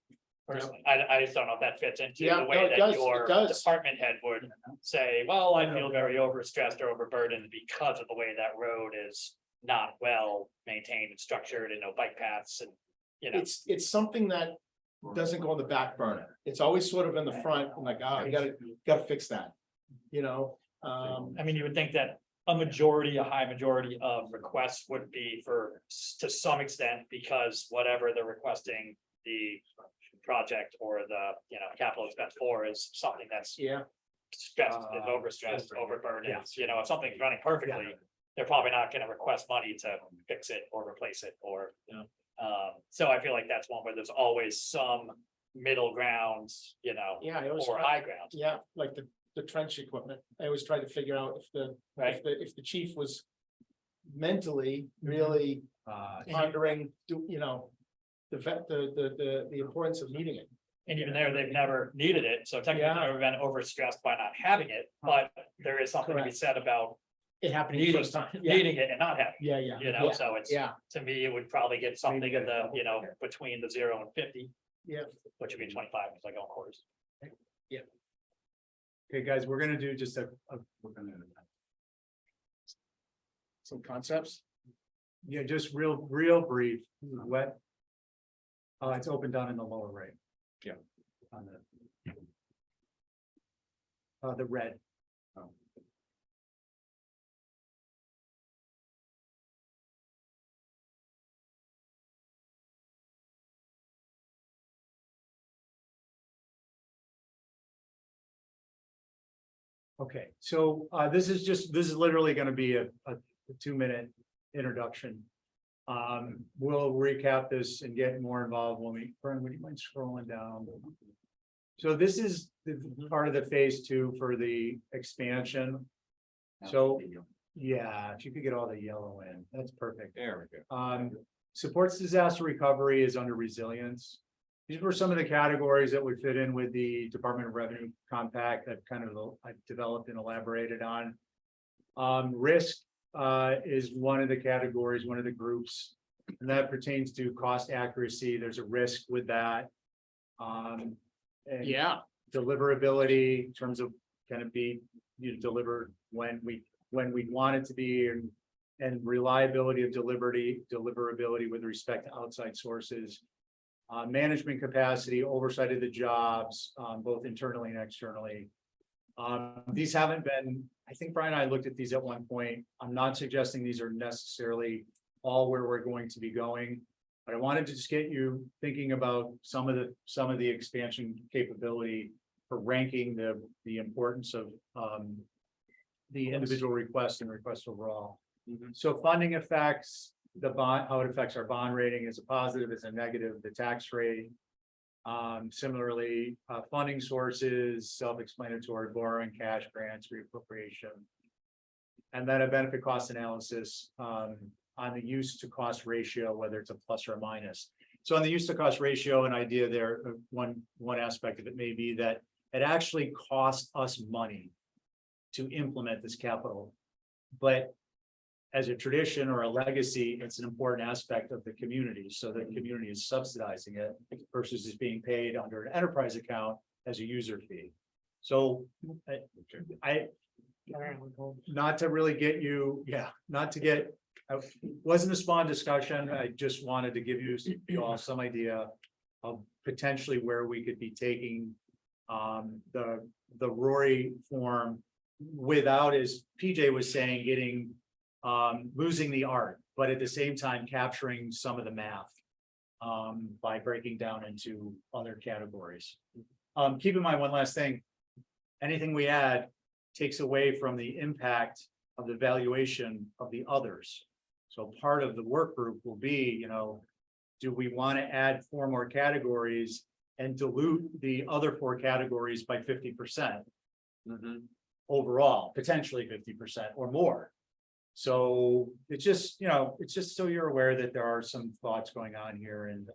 [SPEAKER 2] personally, I just don't know if that fits into
[SPEAKER 4] Yeah,
[SPEAKER 2] the
[SPEAKER 4] no,
[SPEAKER 2] way
[SPEAKER 4] it
[SPEAKER 2] that
[SPEAKER 4] does,
[SPEAKER 2] your
[SPEAKER 4] it does.
[SPEAKER 2] department head would say, well, I feel very overstressed or overburdened because of the way that road is not well maintained and structured and no bike paths and, you know.
[SPEAKER 4] it's something that doesn't go on the back burner. It's always sort of in the front, I'm like, oh, you gotta fix that, you know?
[SPEAKER 2] I mean, you would think that a high majority of requests would be to some extent, because whatever they're requesting, the project or the, capital expense for is something that's
[SPEAKER 4] Yeah,
[SPEAKER 2] stressed, is overstressed, overburdened, if something's running perfectly, they're probably not gonna request money to fix it or replace it, or. So I feel like that's one where there's always some middle grounds,
[SPEAKER 4] yeah, I always,
[SPEAKER 2] or high ground,
[SPEAKER 4] yeah, like the trench equipment. I always try to figure out
[SPEAKER 2] right?
[SPEAKER 4] if the chief was mentally really pondering, the importance of needing it.
[SPEAKER 2] And even there, they've never needed it, so technically they've never been overstressed by not having it, but there is something to be
[SPEAKER 4] Correct.
[SPEAKER 2] said about
[SPEAKER 4] It happening the
[SPEAKER 2] needing,
[SPEAKER 4] first time. Yeah,
[SPEAKER 2] needing it and not having
[SPEAKER 4] yeah, yeah.
[SPEAKER 2] it, so it's,
[SPEAKER 4] Yeah,
[SPEAKER 2] to me, it would probably get something in the, between the 0 and 50.
[SPEAKER 4] Yeah.
[SPEAKER 2] Which would be 25, it's like on quarters.
[SPEAKER 1] Okay, guys, we're gonna do just
[SPEAKER 4] some concepts.
[SPEAKER 1] just real brief, wet. It's open down in the lower right.
[SPEAKER 8] Yeah.
[SPEAKER 1] On the red. Okay, so this is literally gonna be a 2-minute introduction. We'll recap this and get more involved when Brian, would you mind scrolling down? So this is part of the phase 2 for the expansion. So, yeah, if you could get all the yellow in, that's perfect.
[SPEAKER 8] There we go.
[SPEAKER 1] Supports disaster recovery is under resilience. These were some of the categories that would fit in with the Department of Revenue Compact that I've developed and elaborated on. Risk is one of the categories, one of the groups, and that pertains to cost accuracy. There's a risk with that. And
[SPEAKER 4] Yeah,
[SPEAKER 1] deliverability in terms of deliver when we want it to be, and reliability of deliverability with respect to outside sources. Management capacity, oversight of the jobs, both internally and externally. These haven't been, I think Brian and I looked at these at one point. I'm not suggesting these are necessarily all where we're going to be going. But I wanted to just get you thinking about some of the expansion capability for ranking the importance of the individual requests and requests overall. So funding affects the bond, how it affects our bond rating is a positive, is a negative, the tax rate. Similarly, funding sources, self-explanatory, borrowing, cash grants, reappropriation. And then a benefit cost analysis on the use to cost ratio, whether it's a plus or a minus. So on the use to cost ratio, an idea there, one aspect of it may be that it actually costs us money to implement this capital. But as a tradition or a legacy, it's an important aspect of the community, so the community is subsidizing it versus it's being paid under an enterprise account as a user fee. So I not to really get you, wasn't a spawn discussion. I just wanted to give you all some idea of potentially where we could be taking the Rory form without, as PJ was saying, getting losing the art, but at the same time capturing some of the math by breaking down into other categories. Keep in mind one last thing, anything we add takes away from the impact of the valuation of the others. So part of the work group will be, do we want to add 4 more categories and dilute the other 4 categories by 50%? Overall, potentially 50% or more. So it's just, it's just so you're aware that there are some thoughts going on here and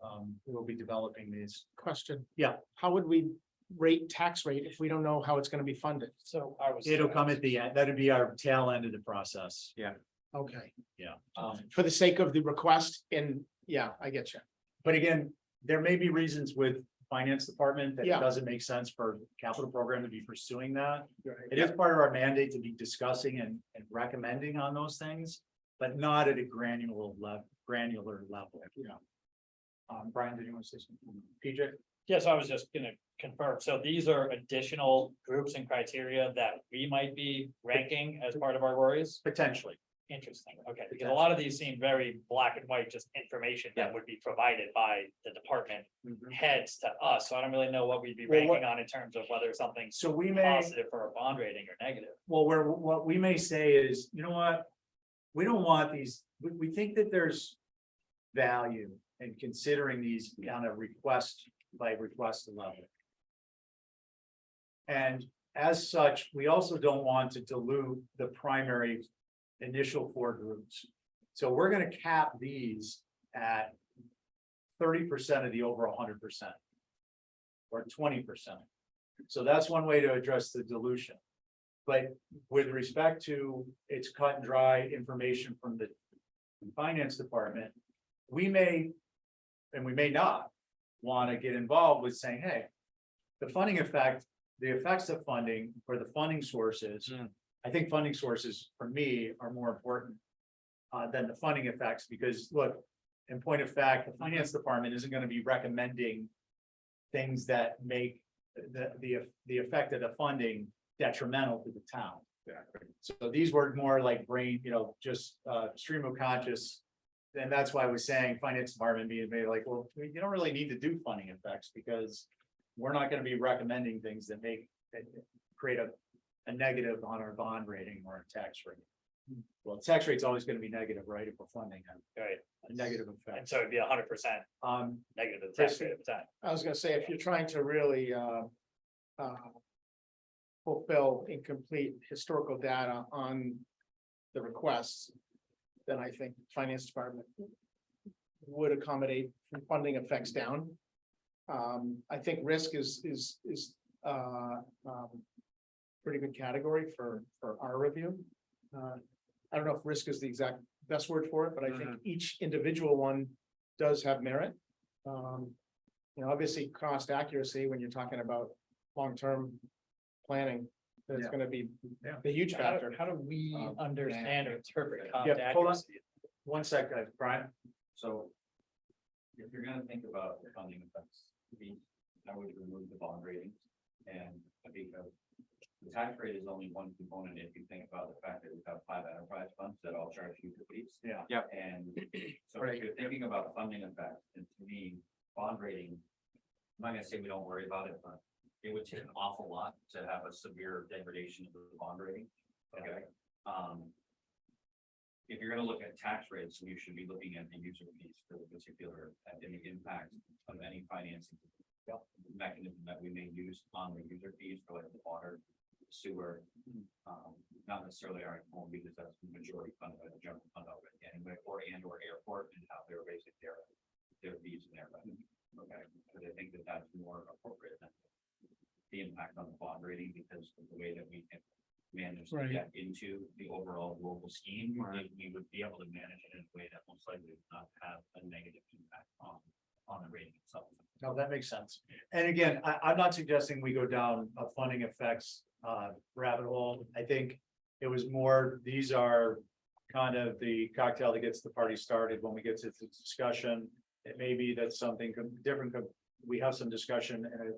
[SPEAKER 1] we'll be developing these.
[SPEAKER 4] Question.
[SPEAKER 1] Yeah.
[SPEAKER 4] How would we rate tax rate if we don't know how it's gonna be funded?
[SPEAKER 2] So I was.
[SPEAKER 1] It'll come at the end, that'd be our tail end of the process.
[SPEAKER 4] Okay,
[SPEAKER 1] Um,
[SPEAKER 4] for the sake of the request and, yeah, I get you.
[SPEAKER 1] But again, there may be reasons with finance department that it
[SPEAKER 4] Yeah.
[SPEAKER 1] doesn't make sense for capital program to be pursuing that. It is part of our mandate to be discussing and recommending on those things, but not at a granular level.
[SPEAKER 4] Yeah.
[SPEAKER 1] Brian, did you want to say something? PJ?
[SPEAKER 2] Yes, I was just gonna confirm. So these are additional groups and criteria that we might be ranking as part of our worries.
[SPEAKER 1] Potentially.
[SPEAKER 2] Interesting, okay, because a lot of these seem very black and white, just information that would be provided by the department heads to us, so I don't really know what we'd be
[SPEAKER 1] Well, what-
[SPEAKER 2] ranking on in terms of whether something's
[SPEAKER 1] So we may.
[SPEAKER 2] positive for a bond rating or negative.
[SPEAKER 1] Well, what we may say is, you know what? We don't want these, we think that there's value in considering these on a request by request level. And as such, we also don't want to dilute the primary initial 4 groups. So we're gonna cap these at 30% of the over 100%. Or 20%. So that's one way to address the dilution. But with respect to its cut and dry information from the finance department, we may, and we may not, want to get involved with saying, hey, the funding effect, the effects of funding for the funding sources, I think funding sources for me are more important than the funding effects, because look, in point of fact, the finance department isn't going to be recommending things that make the effect of the funding detrimental to the town. So these were more like brain, just stream of conscious. And that's why I was saying finance department being made like, well, you don't really need to do funding effects because we're not gonna be recommending things that create a negative on our bond rating or a tax rate. Well, tax rate's always gonna be negative, right, if we're funding
[SPEAKER 2] Right,
[SPEAKER 1] a negative
[SPEAKER 2] and
[SPEAKER 1] effect.
[SPEAKER 2] so it'd be 100% negative to the tax rate at the time.
[SPEAKER 4] I was gonna say, if you're trying to really, fulfill incomplete historical data on the requests, then I think finance department would accommodate from funding effects down. I think risk is pretty good category for our review. I don't know if risk is the exact best word for it, but I think each individual one does have merit. Obviously, cost accuracy, when you're talking about long-term planning, that's
[SPEAKER 1] Yeah.
[SPEAKER 4] gonna be
[SPEAKER 1] Yeah.
[SPEAKER 4] the huge factor.
[SPEAKER 2] How do we understand or interpret cost
[SPEAKER 1] Yeah, hold on.
[SPEAKER 2] accuracy?
[SPEAKER 1] 1 sec, guys, Brian.
[SPEAKER 7] So if you're gonna think about the funding effects, I would remove the bond ratings. And I think the tax rate is only one component if you think about the fact that we have 5 enterprise funds that all charge you for fees.
[SPEAKER 1] Yeah.
[SPEAKER 8] Yep.
[SPEAKER 7] And so if you're thinking about funding effects, and to me, bond rating, I'm not gonna say we don't worry about it, but it would take an awful lot to have a severe degradation of the bond rating. Okay. If you're gonna look at tax rates, you should be looking at the user fees for the particular, and the impact of any financing mechanism that we may use on the user fees for like the water, sewer. Not necessarily our home, because that's the majority funded by the general fund already anyway, or airport, and how they're raising their fees and their revenue. Okay, because I think that that's more appropriate than the impact on the bond rating, because of the way that we can manage to
[SPEAKER 4] Right.
[SPEAKER 7] get into the overall global scheme, we would be able to manage it in a way that most likely would not have a negative impact on the rating itself.
[SPEAKER 1] No, that makes sense. And again, I'm not suggesting we go down a funding effects rabbit hole. I think it was more, these are kind of the cocktail that gets the party started when we get to the discussion. It may be that something different, we have some discussion and a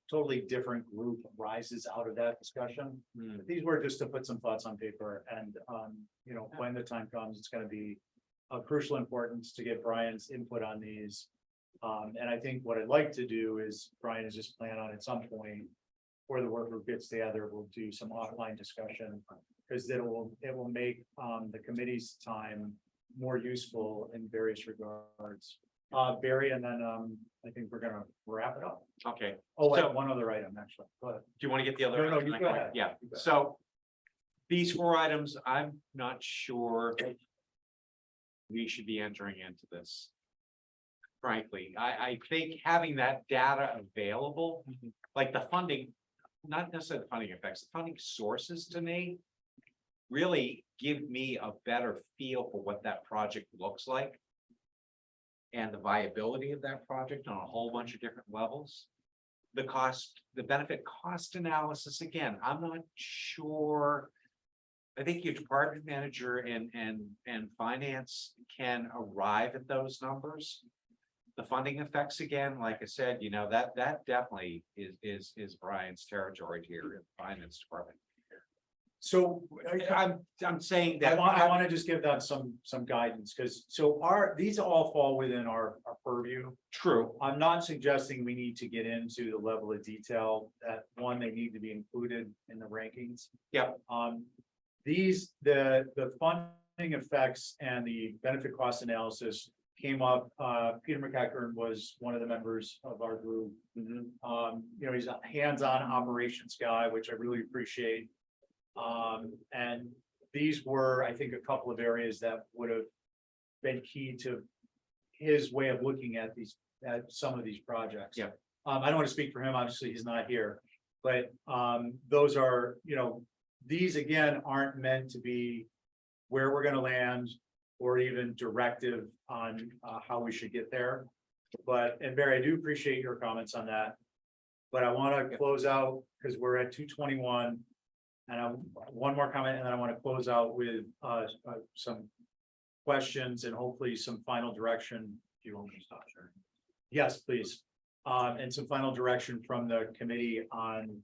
[SPEAKER 1] totally different group rises out of that discussion. But these were just to put some thoughts on paper and, when the time comes, it's gonna be of crucial importance to get Brian's input on these. And I think what I'd like to do is, Brian is just plan on at some point, before the work group gets together, we'll do some offline discussion. Because it will make the committee's time more useful in various regards. Barry, and then I think we're gonna wrap it up.
[SPEAKER 8] Okay,
[SPEAKER 1] Oh,
[SPEAKER 8] So-
[SPEAKER 1] one other item, actually. Go ahead.
[SPEAKER 8] do you want to get the other?
[SPEAKER 1] No, you go ahead.
[SPEAKER 8] Yeah,
[SPEAKER 1] You go ahead.
[SPEAKER 8] so These 4 items, I'm not sure. We should be entering into this. Frankly, I think having that data available, like the funding, not necessarily the funding effects, the funding sources to me. Really give me a better feel for what that project looks like. And the viability of that project on a whole bunch of different levels. The cost, the benefit cost analysis, again, I'm not sure. I think your department manager and finance can arrive at those numbers. The funding effects, again, like I said, you know, that definitely is Brian's territory here in the finance department.
[SPEAKER 1] So
[SPEAKER 8] I'm saying
[SPEAKER 1] I
[SPEAKER 8] that.
[SPEAKER 1] want to just give that some guidance, because these all fall within our purview.
[SPEAKER 8] True.
[SPEAKER 1] I'm not suggesting we need to get into the level of detail that they need to be included in the rankings.
[SPEAKER 8] Yep.
[SPEAKER 1] The funding effects and the benefit cost analysis came up. Peter McEachern was one of the members of our group. You know, he's a hands-on operations guy, which I really appreciate. And these were, I think, a couple of areas that would have been key to his way of looking at some of these projects.
[SPEAKER 8] Yeah.
[SPEAKER 1] I don't want to speak for him, obviously, he's not here, but, those are, you know, these again, aren't meant to be where we're gonna land or even directive on, how we should get there. And Barry, I do appreciate your comments on that. But I want to close out, because we're at 2:21. And one more comment, and then I want to close out with some questions and hopefully some final direction. If you want me to stop sharing. Yes, please. And some final direction from the committee on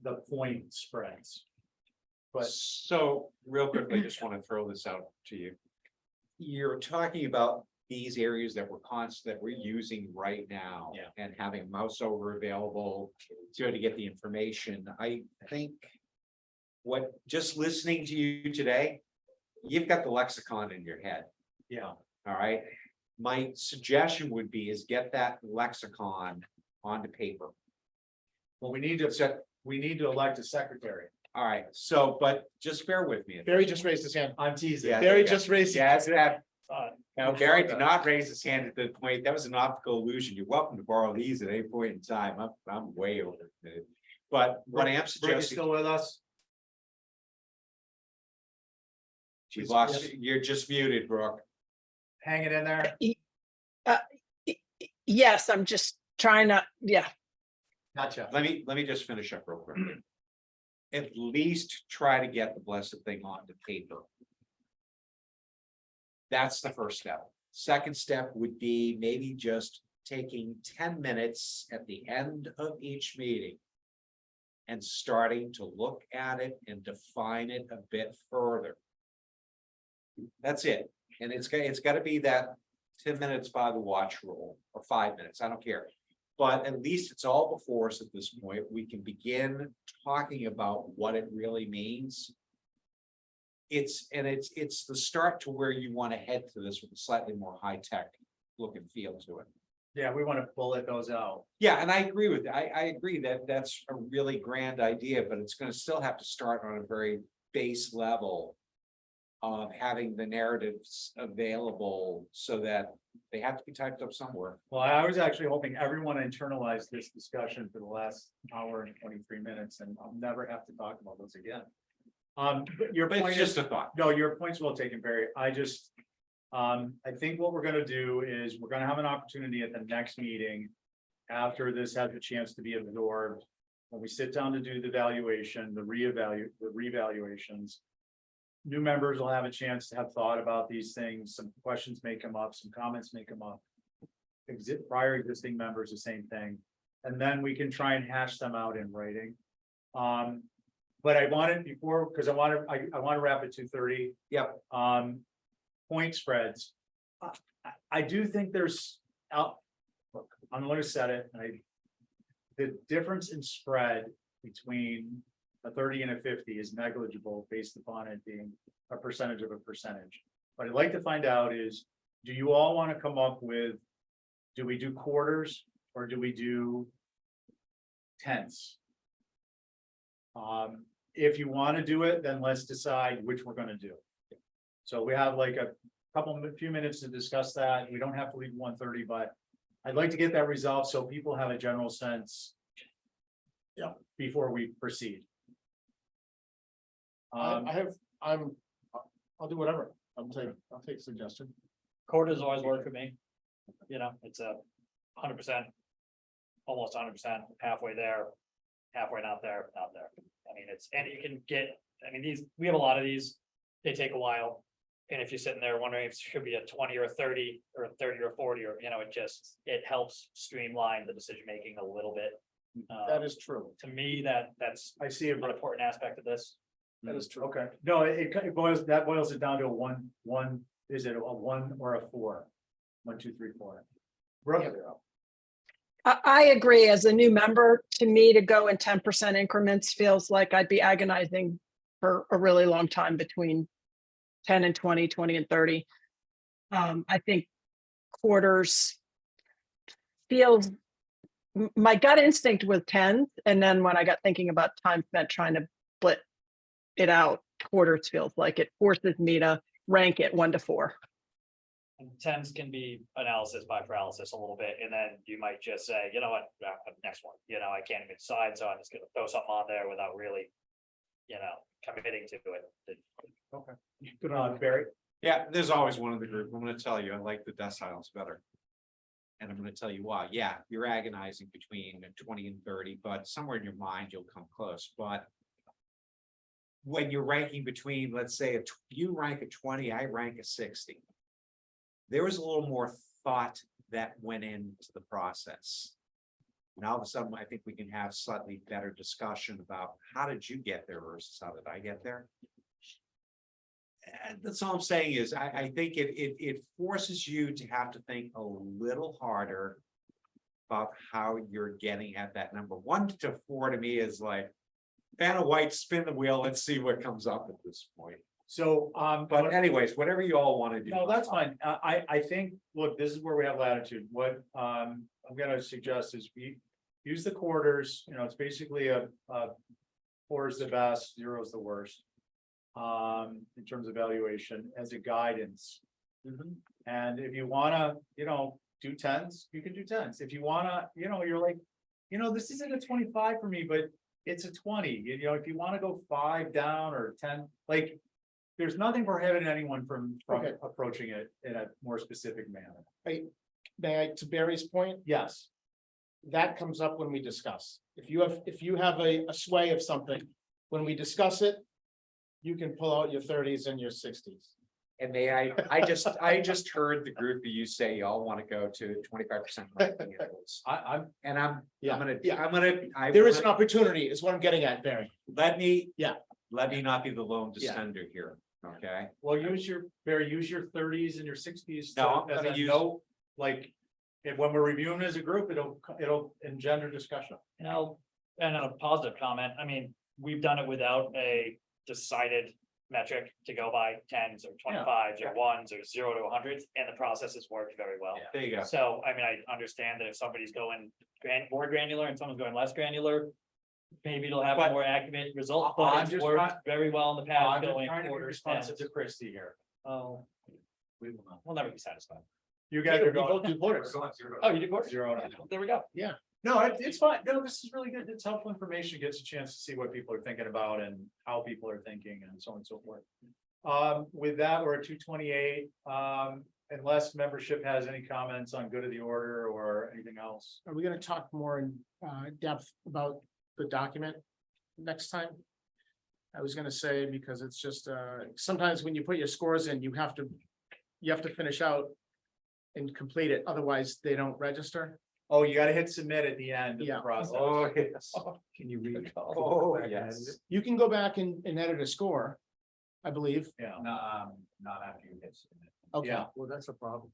[SPEAKER 1] the point spreads. But
[SPEAKER 8] So real quickly, I just want to throw this out to you. You're talking about these areas that we're using right now.
[SPEAKER 1] Yeah.
[SPEAKER 8] And having mouse over available to get the information. I think. Just listening to you today, you've got the lexicon in your head,
[SPEAKER 1] yeah,
[SPEAKER 8] all right? My suggestion would be is get that lexicon onto paper.
[SPEAKER 1] well, we need to elect a secretary.
[SPEAKER 8] All right, so, but just bear with me.
[SPEAKER 4] Barry just raised his hand.
[SPEAKER 1] I'm teasing.
[SPEAKER 8] Yeah.
[SPEAKER 4] Barry just raised.
[SPEAKER 8] Yeah, that.
[SPEAKER 1] Uh,
[SPEAKER 8] Now, Barry did not raise his hand at the point. That was an optical illusion. You're welcome to borrow these at any point in time. I'm way over it. But what I am
[SPEAKER 1] Brooke, you
[SPEAKER 8] suggesting,
[SPEAKER 1] still with us?
[SPEAKER 8] you lost, you're just muted, Brooke.
[SPEAKER 1] Hanging in there?
[SPEAKER 6] Yes, I'm just trying to, yeah.
[SPEAKER 1] Gotcha.
[SPEAKER 8] Let me just finish up real quick. At least try to get the blessed thing onto paper. That's the first step. Second step would be maybe just taking 10 minutes at the end of each meeting. And starting to look at it and define it a bit further. That's it. And it's got to be that 10 minutes by the watch rule, or 5 minutes, I don't care. But at least it's all before us at this point. We can begin talking about what it really means. It's the start to where you want to head to this with a slightly more high-tech look and feel to it.
[SPEAKER 1] Yeah, we want to bullet those out.
[SPEAKER 8] Yeah, and I agree with, I agree that that's a really grand idea, but it's gonna still have to start on a very base level. Of having the narratives available so that they have to be typed up somewhere.
[SPEAKER 1] Well, I was actually hoping everyone internalized this discussion for the last hour and 23 minutes, and I'll never have to talk about those again. But your
[SPEAKER 8] But
[SPEAKER 1] point
[SPEAKER 8] it's
[SPEAKER 1] is,
[SPEAKER 8] just a thought.
[SPEAKER 1] no, your point's well taken, Barry. I think what we're gonna do is we're gonna have an opportunity at the next meeting. After this has a chance to be absorbed, when we sit down to do the valuation, the revaluations. New members will have a chance to have thought about these things. Some questions may come up, some comments may come up. Prior existing members, the same thing. And then we can try and hash them out in writing. But I wanted before, because I want to wrap at 2:30.
[SPEAKER 8] Yep.
[SPEAKER 1] Point spreads. I do think there's look, I'm going to set it. The difference in spread between a 30 and a 50 is negligible based upon it being a percentage of a percentage. What I'd like to find out is, do you all want to come up with, do we do quarters or do we do tenths? if you want to do it, then let's decide which we're gonna do. So we have like a few minutes to discuss that. We don't have to leave 1:30, but I'd like to get that resolved so people have a general sense. Yeah, before we proceed.
[SPEAKER 4] I'll do whatever. I'll take suggestion.
[SPEAKER 2] Quarters always work for me. You know, it's a 100%. Almost 100%, halfway there, halfway not there, not there. I mean, it's, and you can get, I mean, we have a lot of these, they take a while. And if you're sitting there wondering if it should be a 20 or a 30 or a 30 or 40, or, you know, it helps streamline the decision making a little bit.
[SPEAKER 4] That is true.
[SPEAKER 2] To me, that's
[SPEAKER 1] I see it.
[SPEAKER 2] an important aspect of this.
[SPEAKER 4] That is true.
[SPEAKER 1] Okay, no, it boils it down to a one, is it a 1 or a 4? 1, 2, 3, 4. Roughly.
[SPEAKER 6] I agree. As a new member, to me, to go in 10% increments feels like I'd be agonizing for a really long time between 10 and 20, 20 and 30. I think quarters feels, my gut instinct was 10s. And then when I got thinking about time spent trying to split it out, quarters feels like it forces me to rank it 1 to 4.
[SPEAKER 2] And tens can be analysis by paralysis a little bit, and then you might just say, you know what, next one, you know, I can't even decide, so I'm just gonna throw something on there without really, you know, committing to it.
[SPEAKER 1] Good on, Barry.
[SPEAKER 8] Yeah, there's always one in the group. I'm gonna tell you, I like the deciles better. And I'm gonna tell you why. Yeah, you're agonizing between 20 and 30, but somewhere in your mind, you'll come close, but. When you're ranking between, let's say, you rank a 20, I rank a 60. There was a little more thought that went into the process. And all of a sudden, I think we can have slightly better discussion about how did you get there versus how did I get there? And that's all I'm saying is, I think it forces you to have to think a little harder about how you're getting at that number. 1 to 4 to me is like, Vanna White, spin the wheel, let's see what comes up at this point.
[SPEAKER 1] So,
[SPEAKER 8] But anyways, whatever you all want to do.
[SPEAKER 1] no, that's fine. I think, look, this is where we have latitude. What, I'm gonna suggest is we use the quarters, you know, it's basically a 4 is the best, 0 is the worst. In terms of valuation as a guidance. And if you wanna, you know, do 10s, you can do 10s. If you wanna, you know, you're like, you know, this isn't a 25 for me, but it's a 20. You know, if you wanna go 5 down or 10, like. There's nothing prohibiting anyone from
[SPEAKER 4] Okay.
[SPEAKER 1] approaching it in a more specific manner.
[SPEAKER 4] May I, to Barry's point,
[SPEAKER 1] Yes,
[SPEAKER 4] that comes up when we discuss. If you have a sway of something, when we discuss it, you can pull out your 30s and your 60s.
[SPEAKER 8] And I just heard the group of you say y'all want to go to 25%.
[SPEAKER 1] I'm,
[SPEAKER 8] And I'm
[SPEAKER 4] Yeah,
[SPEAKER 8] gonna,
[SPEAKER 4] yeah. There is an opportunity, is what I'm getting at, Barry.
[SPEAKER 8] let me.
[SPEAKER 4] Yeah.
[SPEAKER 8] Let me not be the lone
[SPEAKER 4] Yeah.
[SPEAKER 8] dissenter here, okay?
[SPEAKER 1] well, use your 30s and your 60s.
[SPEAKER 8] No, I'm
[SPEAKER 1] as
[SPEAKER 8] gonna
[SPEAKER 1] a
[SPEAKER 8] use-
[SPEAKER 1] note, like, if when we're reviewing as a group, it'll engender discussion.
[SPEAKER 2] You know, and a positive comment, I mean, we've done it without a decided metric to go by 10s or 25s or 1s or 0 to 100s, and the process has worked very well.
[SPEAKER 8] There you go.
[SPEAKER 2] So, I mean, I understand that if somebody's going more granular and someone's going less granular, maybe it'll have a
[SPEAKER 8] But-
[SPEAKER 2] more accurate result,
[SPEAKER 1] I'm
[SPEAKER 2] but it's
[SPEAKER 1] just
[SPEAKER 2] worked
[SPEAKER 1] trying-
[SPEAKER 2] very well in the
[SPEAKER 1] I'm
[SPEAKER 2] past
[SPEAKER 1] just
[SPEAKER 2] going
[SPEAKER 1] trying to be
[SPEAKER 2] quarters.
[SPEAKER 1] responsive
[SPEAKER 2] tens.
[SPEAKER 1] to Christie here.
[SPEAKER 2] Oh,
[SPEAKER 1] We will not.
[SPEAKER 2] we'll never be satisfied.
[SPEAKER 1] You guys are
[SPEAKER 2] We
[SPEAKER 1] going.
[SPEAKER 2] both do quarters. Oh, you do quarters?
[SPEAKER 1] 0 now.
[SPEAKER 2] There we go.
[SPEAKER 1] No, it's fine. No, this is really good. It's helpful information. Gets a chance to see what people are thinking about and how people are thinking and so on and so forth. With that, we're at 2:28. Unless membership has any comments on good of the order or anything else.
[SPEAKER 4] Are we gonna talk more in depth about the document next time? I was gonna say, because it's just sometimes when you put your scores in, you have to finish out and complete it, otherwise they don't register.
[SPEAKER 1] Oh, you gotta hit submit at the end of the
[SPEAKER 4] Yeah.
[SPEAKER 1] process.
[SPEAKER 8] Oh, yes.
[SPEAKER 5] Can you read?
[SPEAKER 8] Oh, yes.
[SPEAKER 4] You can go back and edit a score, I believe.
[SPEAKER 1] Yeah,
[SPEAKER 7] Not after you hit submit.
[SPEAKER 4] Okay,
[SPEAKER 1] Yeah.
[SPEAKER 5] Well, that's a problem,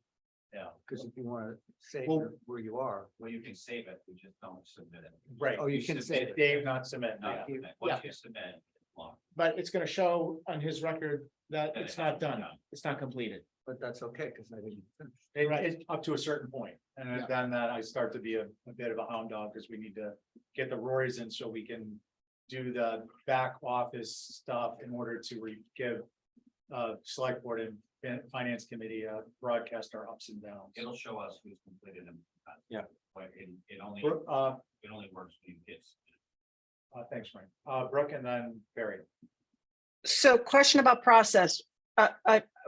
[SPEAKER 1] yeah,
[SPEAKER 5] because if you want to say
[SPEAKER 1] Well-
[SPEAKER 5] where you are.
[SPEAKER 7] Well, you can save it, we just don't submit it.
[SPEAKER 1] right.
[SPEAKER 5] Oh, you can
[SPEAKER 7] submit
[SPEAKER 5] say
[SPEAKER 7] it.
[SPEAKER 1] Dave not submit.
[SPEAKER 7] Not
[SPEAKER 1] Yeah.
[SPEAKER 7] submit. Once you submit, it's locked.
[SPEAKER 4] but it's gonna show on his record that it's not done, it's not completed.
[SPEAKER 5] But that's okay, because I didn't finish.
[SPEAKER 1] It's up to a certain point, and
[SPEAKER 4] Yeah.
[SPEAKER 1] then that I start to be a bit of a hound dog, because we need to get the Rorys in so we can do the back office stuff in order to give select board and finance committee broadcast our ups and downs.
[SPEAKER 7] It'll show us who's completed them.
[SPEAKER 8] Yeah.
[SPEAKER 7] But it only works for you kids.
[SPEAKER 1] Thanks, Frank. Brooke and then Barry.
[SPEAKER 6] So question about process.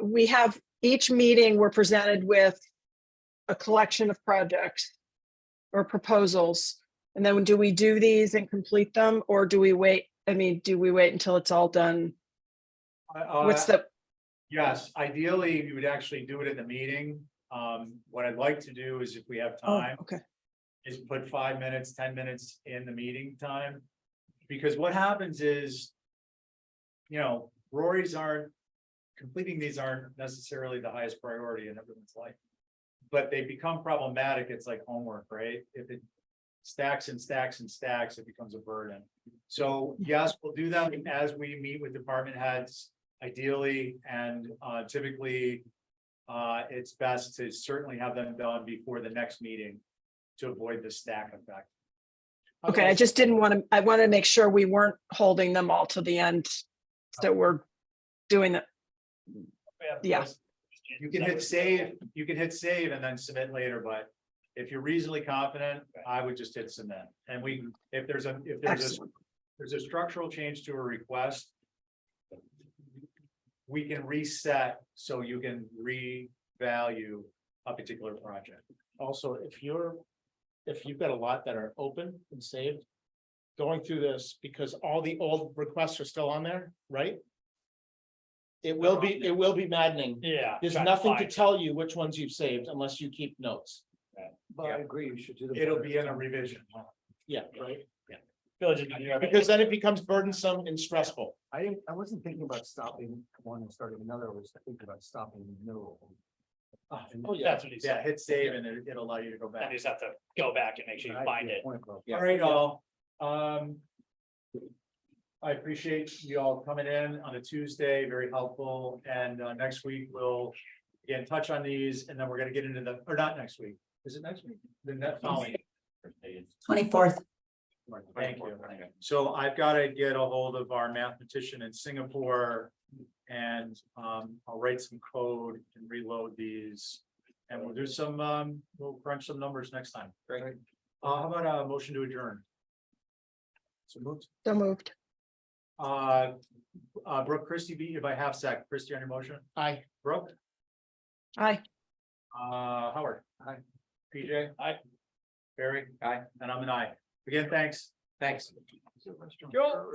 [SPEAKER 6] We have each meeting, we're presented with a collection of projects or proposals. And then do we do these and complete them, or do we wait? I mean, do we wait until it's all done? What's the,
[SPEAKER 1] Yes, ideally, you would actually do it in the meeting. What I'd like to do is if we have
[SPEAKER 6] oh,
[SPEAKER 1] time,
[SPEAKER 6] okay,
[SPEAKER 1] is put 5 minutes, 10 minutes in the meeting time. Because what happens is, Rory's completing these aren't necessarily the highest priority in everyone's life. But they become problematic. It's like homework, right? If it stacks and stacks and stacks, it becomes a burden. So yes, we'll do that as we meet with department heads, ideally, and typically. It's best to certainly have them done before the next meeting to avoid the stack effect.
[SPEAKER 6] okay, I just didn't want to, I wanted to make sure we weren't holding them all to the end. So we're doing that, yeah.
[SPEAKER 1] You can hit save and then submit later, but if you're reasonably confident, I would just hit submit. And if there's
[SPEAKER 6] Excellent.
[SPEAKER 1] a structural change to a request, we can reset so you can revalue a particular project.
[SPEAKER 4] Also, if you've got a lot that are open and saved. Going through this, because all the old requests are still on there, right? It will be maddening.
[SPEAKER 2] Yeah.
[SPEAKER 4] There's
[SPEAKER 2] trying
[SPEAKER 4] nothing to
[SPEAKER 2] find it.
[SPEAKER 4] tell you which ones you've saved unless you keep notes.
[SPEAKER 5] But I agree, you should do the.
[SPEAKER 1] It'll be in a revision.
[SPEAKER 4] Yeah, right.
[SPEAKER 2] Village engineer.
[SPEAKER 4] Because then it becomes burdensome and stressful.
[SPEAKER 5] I wasn't thinking about stopping one and starting another, I was thinking about stopping in the middle.
[SPEAKER 4] Oh, yeah.
[SPEAKER 2] That's what he
[SPEAKER 1] Yeah,
[SPEAKER 2] said.
[SPEAKER 1] hit save and it'll allow you to go
[SPEAKER 2] And
[SPEAKER 1] back.
[SPEAKER 2] you just have to go back and make sure you find it.
[SPEAKER 1] All right, all. I appreciate you all coming in on a Tuesday, very helpful, and next week we'll again touch on these, and then we're gonna get into or not next week. Is it next week? The next following.
[SPEAKER 3] 24th.
[SPEAKER 1] Thank you. So I've got to get a hold of our mathematician in Singapore, and I'll write some code and reload these. And we'll do we'll crunch some numbers next time. Great. How about a motion to adjourn? So moved.
[SPEAKER 6] So moved.
[SPEAKER 1] Brooke, Christie, beat you by half sec. Christie on your motion.
[SPEAKER 4] Aye.
[SPEAKER 1] Brooke,
[SPEAKER 6] Aye.
[SPEAKER 1] Howard.
[SPEAKER 5] Aye.
[SPEAKER 1] PJ.
[SPEAKER 2] Aye.
[SPEAKER 1] Barry. Aye. And I'm an aye. Again, thanks.
[SPEAKER 8] Thanks.
[SPEAKER 1] Joe.